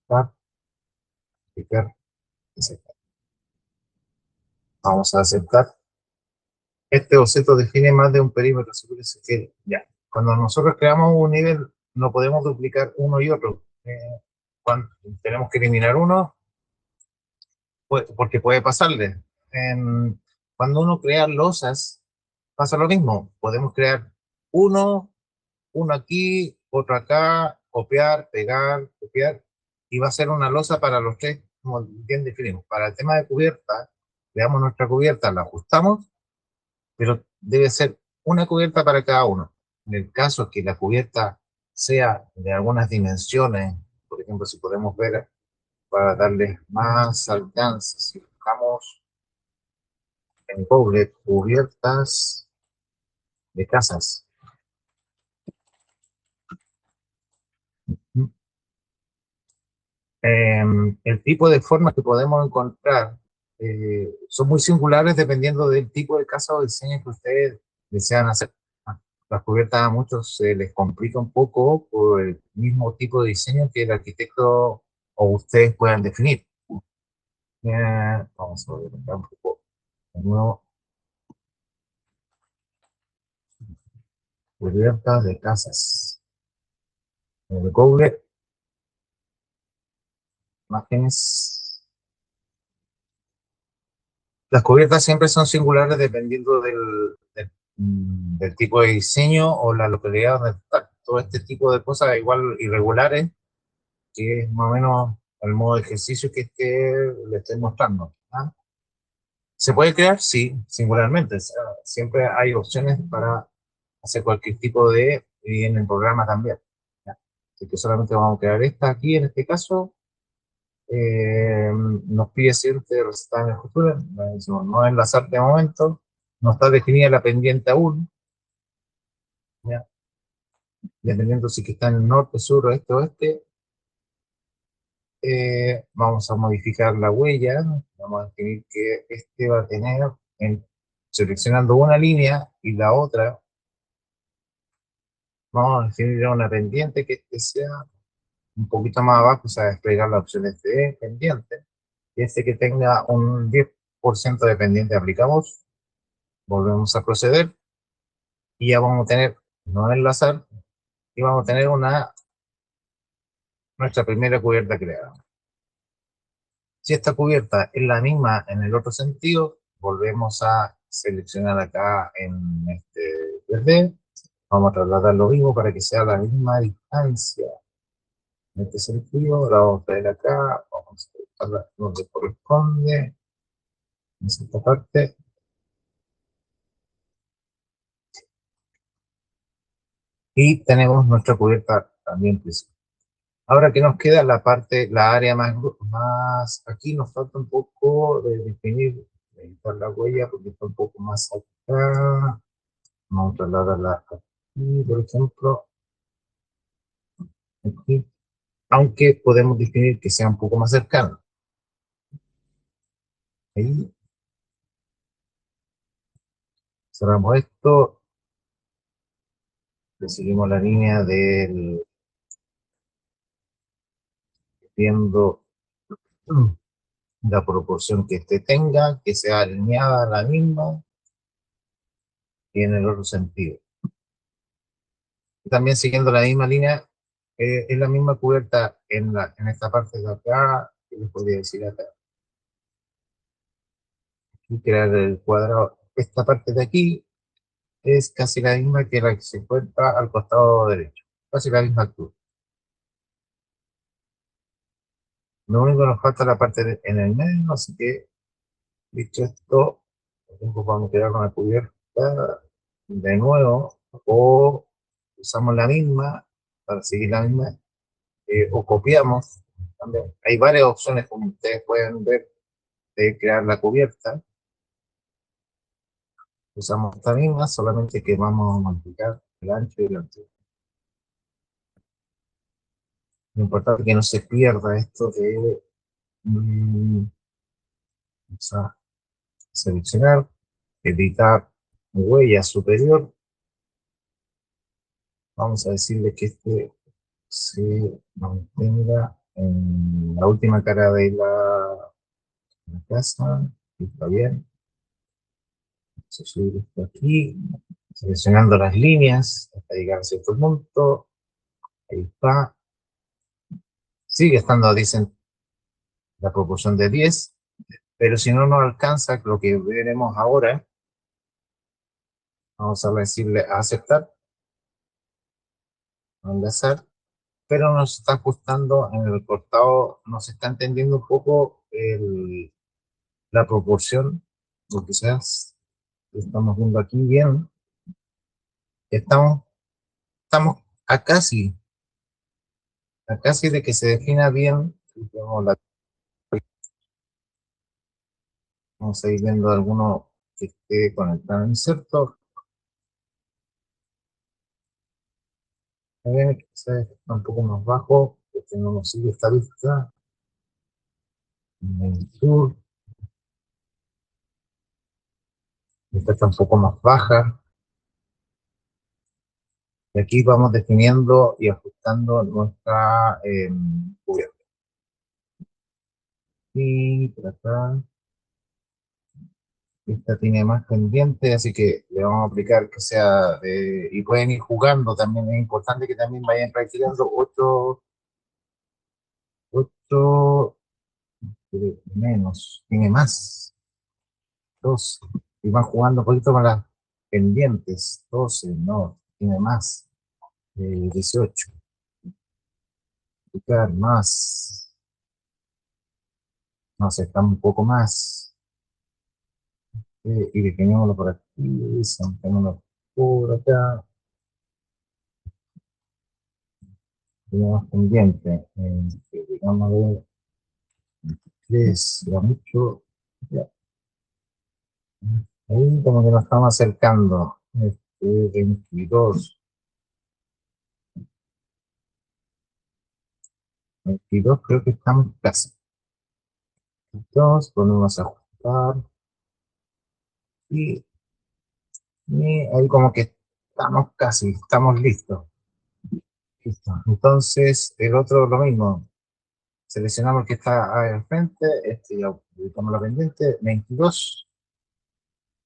Aplicar, aceptar. Vamos a aceptar. Este boceto define más de un perímetro, asegúrese que ya. Cuando nosotros creamos un nivel, no podemos duplicar uno y otro. Cuando tenemos que eliminar uno, porque puede pasarle. En, cuando uno crea losas, pasa lo mismo. Podemos crear uno, uno aquí, otro acá, copiar, pegar, copiar, y va a ser una losa para los tres, como bien definimos. Para el tema de cubierta, creamos nuestra cubierta, la ajustamos, pero debe ser una cubierta para cada uno. En el caso que la cubierta sea de algunas dimensiones, por ejemplo, si podemos ver para darles más alcance, si buscamos en Google cubiertas de casas, el tipo de formas que podemos encontrar son muy singulares dependiendo del tipo de casa o diseño que ustedes desean hacer. Las cubiertas a muchos se les complica un poco por el mismo tipo de diseño que el arquitecto o ustedes puedan definir. Vamos a ver acá un poco de nuevo. Cubiertas de casas. En el Google, imágenes. Las cubiertas siempre son singulares dependiendo del tipo de diseño o la localidad donde está. Todo este tipo de cosas igual irregulares, que es más o menos el modo de ejercicio que le estoy mostrando. ¿Ah? ¿Se puede crear? Sí, singularmente. O sea, siempre hay opciones para hacer cualquier tipo y en el programa también. ¿Ya? Así que solamente vamos a crear esta aquí, en este caso. Nos pide cierta receta en el futuro. Decimos, no enlazar de momento. No está definida la pendiente aún. ¿Ya? Dependiendo si que está en el norte, sur, oeste, oeste. Vamos a modificar la huella. Vamos a definir que este va a tener, seleccionando una línea y la otra, vamos a definir una pendiente que este sea un poquito más abajo, o sea, desplegar las opciones de pendiente. Y este que tenga un 10% de pendiente aplicamos, volvemos a proceder y ya vamos a tener, no enlazar, y vamos a tener nuestra primera cubierta creada. Si esta cubierta es la misma en el otro sentido, volvemos a seleccionar acá en este verde, vamos a trasladar lo mismo para que sea la misma distancia. En este sentido, la vamos a traer acá, vamos a buscarla donde corresponde, en esta parte, y tenemos nuestra cubierta también principal. Ahora que nos queda la parte, la área más, aquí nos falta un poco de definir, de editar la huella porque está un poco más acá. Vamos a trasladarla aquí, por ejemplo, aquí. Aunque podemos definir que sea un poco más cercano. Ahí cerramos esto, le seguimos la línea del viendo la proporción que este tenga, que sea alineada a la misma y en el otro sentido. También siguiendo la misma línea, es la misma cubierta en esta parte de acá, que les podría decir acá, y crear el cuadrado. Esta parte de aquí es casi la misma que la que se encuentra al costado derecho, casi la misma altura. Lo único que nos falta es la parte en el medio, así que, dicho esto, vamos a quedar con la cubierta de nuevo, o usamos la misma para seguir la misma, o copiamos. También hay varias opciones, como ustedes pueden ver, de crear la cubierta. Usamos esta misma, solamente que vamos a multiplicar el ancho y el altura. Lo importante es que no se pierda esto de vamos a seleccionar, editar huella superior. Vamos a decirle que este se mantenga en la última cara de la casa. Está bien. Vamos a subir esto aquí, seleccionando las líneas hasta llegar a cierto punto. Ahí está. Sigue estando, dicen, la proporción de 10, pero si no nos alcanza, lo que veremos ahora, vamos a decirle a aceptar, a enlazar, pero nos está ajustando en el cortado, nos está entendiendo un poco la proporción, lo que quizás estamos viendo aquí bien, estamos, estamos a casi de que se defina bien. Vamos a ir viendo alguno que esté conectado en inserto. Quizás está un poco más bajo, que no nos sigue esta vista. En el sur, esta está un poco más baja. Y aquí vamos definiendo y ajustando nuestra cubierta. Y por acá, esta tiene más pendiente, así que le vamos a aplicar que sea, y pueden ir jugando también, es importante que también vayan practicando 8 menos, tiene más, 12, y van jugando un poquito con las pendientes, 12, no, tiene más, 18, aplicar más, no sé, está un poco más, y definémoslo por aquí, centrémonos por acá, tenemos pendiente, digamos de 3, ya mucho, ya. Ahí como que nos estamos acercando, 22, 22 creo que estamos casi, 22, ponemos a ajustar, y, y ahí como que estamos casi, estamos listos. Listo. Entonces, el otro lo mismo, seleccionamos el que está al frente, este ya ubicamos la pendiente, 22,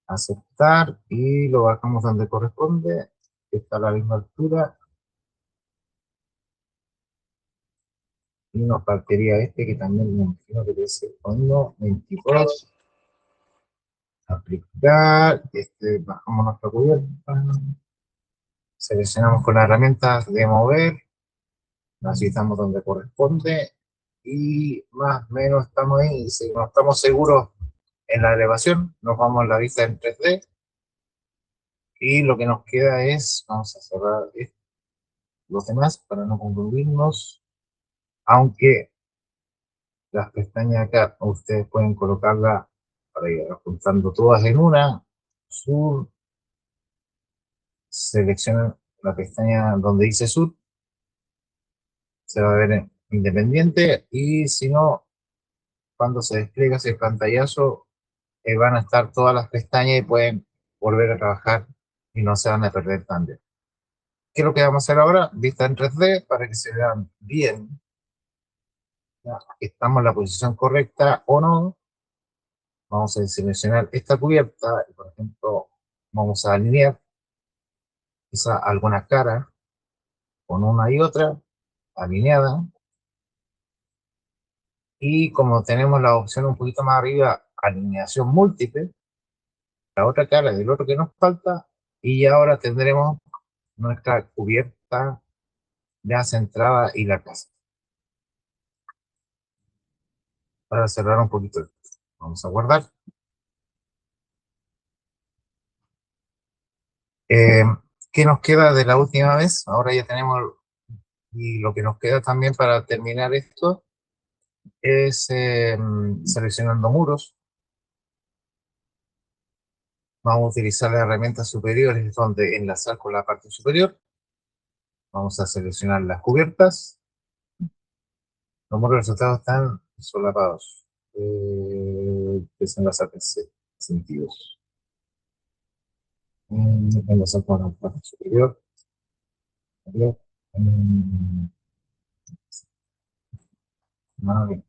aceptar, y lo bajamos donde corresponde, que está a la misma altura, y nos partiría este que también me imagino que debe ser fondo, 22, aplicar, bajamos nuestra cubierta, seleccionamos con la herramienta de mover, así estamos donde corresponde, y más o menos estamos ahí, si no estamos seguros en la elevación, nos vamos a la vista en 3D, y lo que nos queda es, vamos a cerrar los demás para no confundirnos, aunque las pestañas acá ustedes pueden colocarla para ir apuntando todas en una, sur, seleccionan la pestaña donde dice sur, se va a ver independiente, y si no, cuando se despliega ese pantallazo, van a estar todas las pestañas y pueden volver a trabajar y no se van a perder también. ¿Qué es lo que vamos a hacer ahora? Vista en 3D para que se vean bien Ya, estamos en la posición correcta o no. Vamos a seleccionar esta cubierta y, por ejemplo, vamos a alinear quizá alguna cara con una y otra alineada. Y como tenemos la opción un poquito más arriba, alineación múltiple, la otra cara del otro que nos falta, y ahora tendremos nuestra cubierta ya centrada y la casa. Para cerrar un poquito esto, vamos a guardar. Eh, ¿Qué nos queda de la última vez? Ahora ya tenemos, y lo que nos queda también para terminar esto es seleccionando muros. Vamos a utilizar las herramientas superiores donde enlazar con la parte superior. Vamos a seleccionar las cubiertas. Los muros resultados están solapados. Desenlazar sentidos. Enlazar con la parte superior. Mm, vale.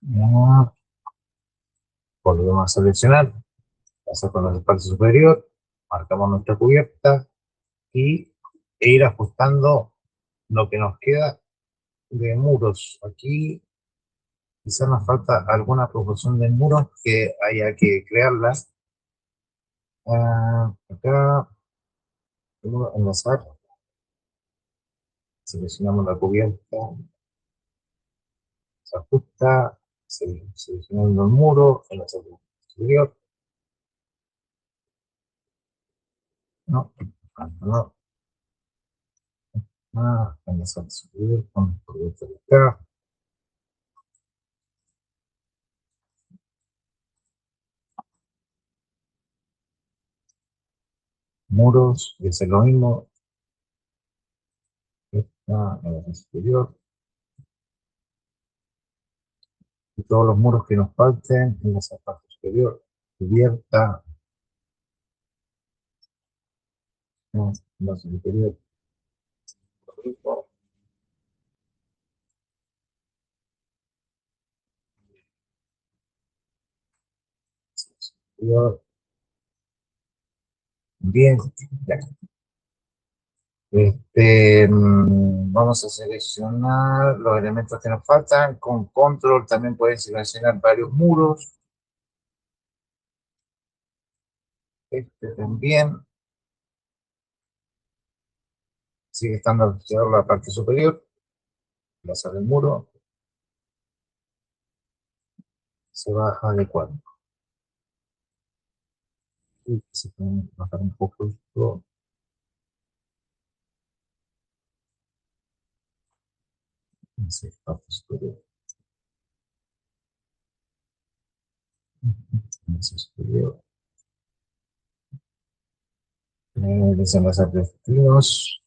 Ya, volvemos a seleccionar, pasar con la parte superior, marcamos nuestra cubierta y ir ajustando lo que nos queda de muros. Aquí quizás nos falta alguna proporción de muros que haya que crearlas. Acá, enlazar, seleccionamos la cubierta, se ajusta, seleccionando el muro, enlazar con el superior, no, no, enlazar el superior con el cubierta de acá. Muros, y hacer lo mismo, esta en la superior, y todos los muros que nos falten en esa parte superior, cubierta, no, en la superior, superior, bien, ya. Vamos a seleccionar los elementos que nos faltan. Con control también pueden seleccionar varios muros. Este también. Sigue estando asociado a la parte superior. Pasar el muro. Se baja de 4. Y se puede bajar un poco esto. Esa parte superior. Esa superior. Desenlazar destinos.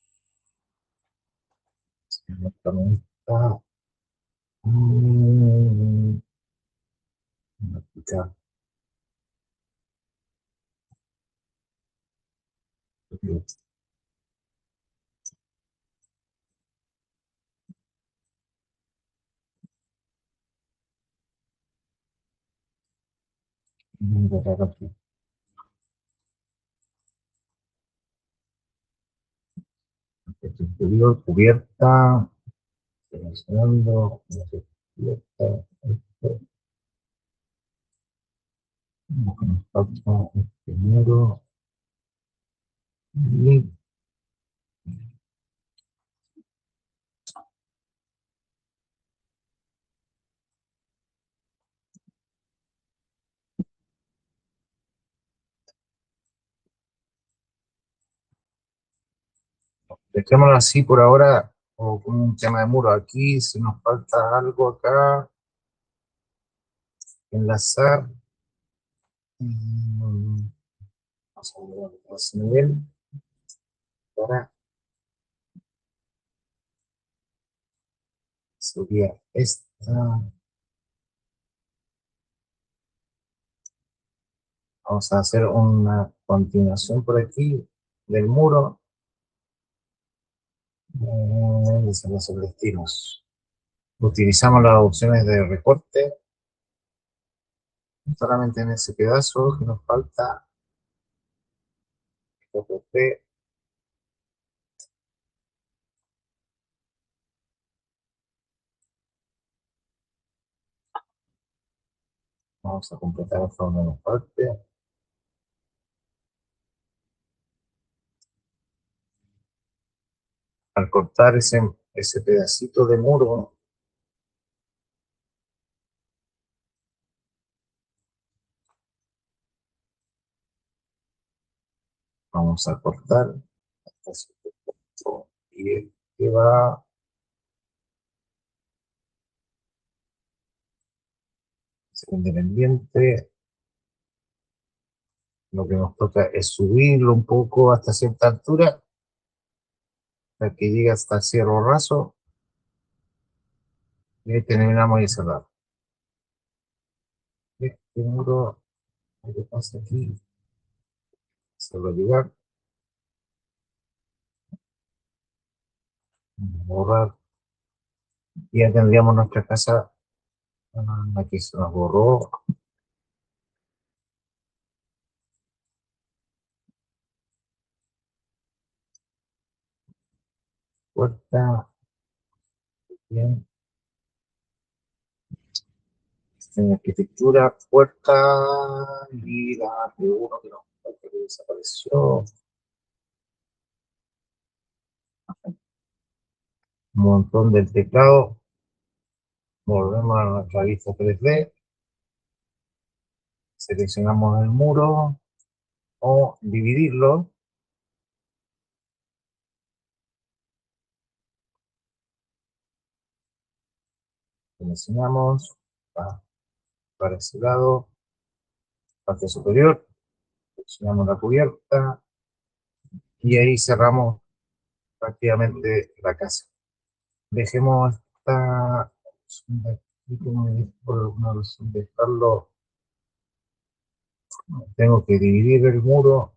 Está. Aplicar. Superior, cubierta, seleccionando, cubierta, esto, lo que nos falta es primero, y dejémoslo así por ahora, o con un tema de muro aquí, si nos falta algo acá, enlazar, vamos a ver ese nivel, para sería esta, Vamos a hacer una continuación por aquí del muro. De los destinos. Utilizamos las opciones de recorte solamente en ese pedazo que nos falta. Recorté. Vamos a completar esta donde nos falte. Al cortar ese pedacito de muro, vamos a cortar hasta cierto punto y que va ser independiente. Lo que nos toca es subirlo un poco hasta cierta altura, hasta que llegue hasta el cierro raso, y ahí terminamos y cerramos. Este muro, lo que pasa aquí, se va a llegar, borrar, y ya tendríamos nuestra casa. Aquí se nos borró, puerta, bien, en arquitectura, puerta, y la P1 que desapareció, un montón del teclado, volvemos a nuestra vista 3D, seleccionamos el muro, o dividirlo, seleccionamos para ese lado, parte superior, seleccionamos la cubierta, y ahí cerramos prácticamente la casa. Dejemos esta opción de aquí, por alguna razón dejarlo, tengo que dividir el muro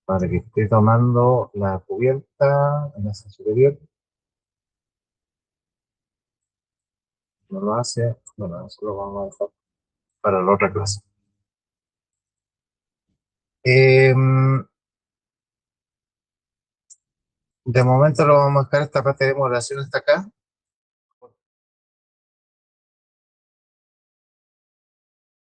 para que esté tomando la cubierta en esa superior. No lo hace, bueno, eso lo vamos a dejar para la otra clase. De momento lo vamos a dejar esta parte de modelación hasta acá.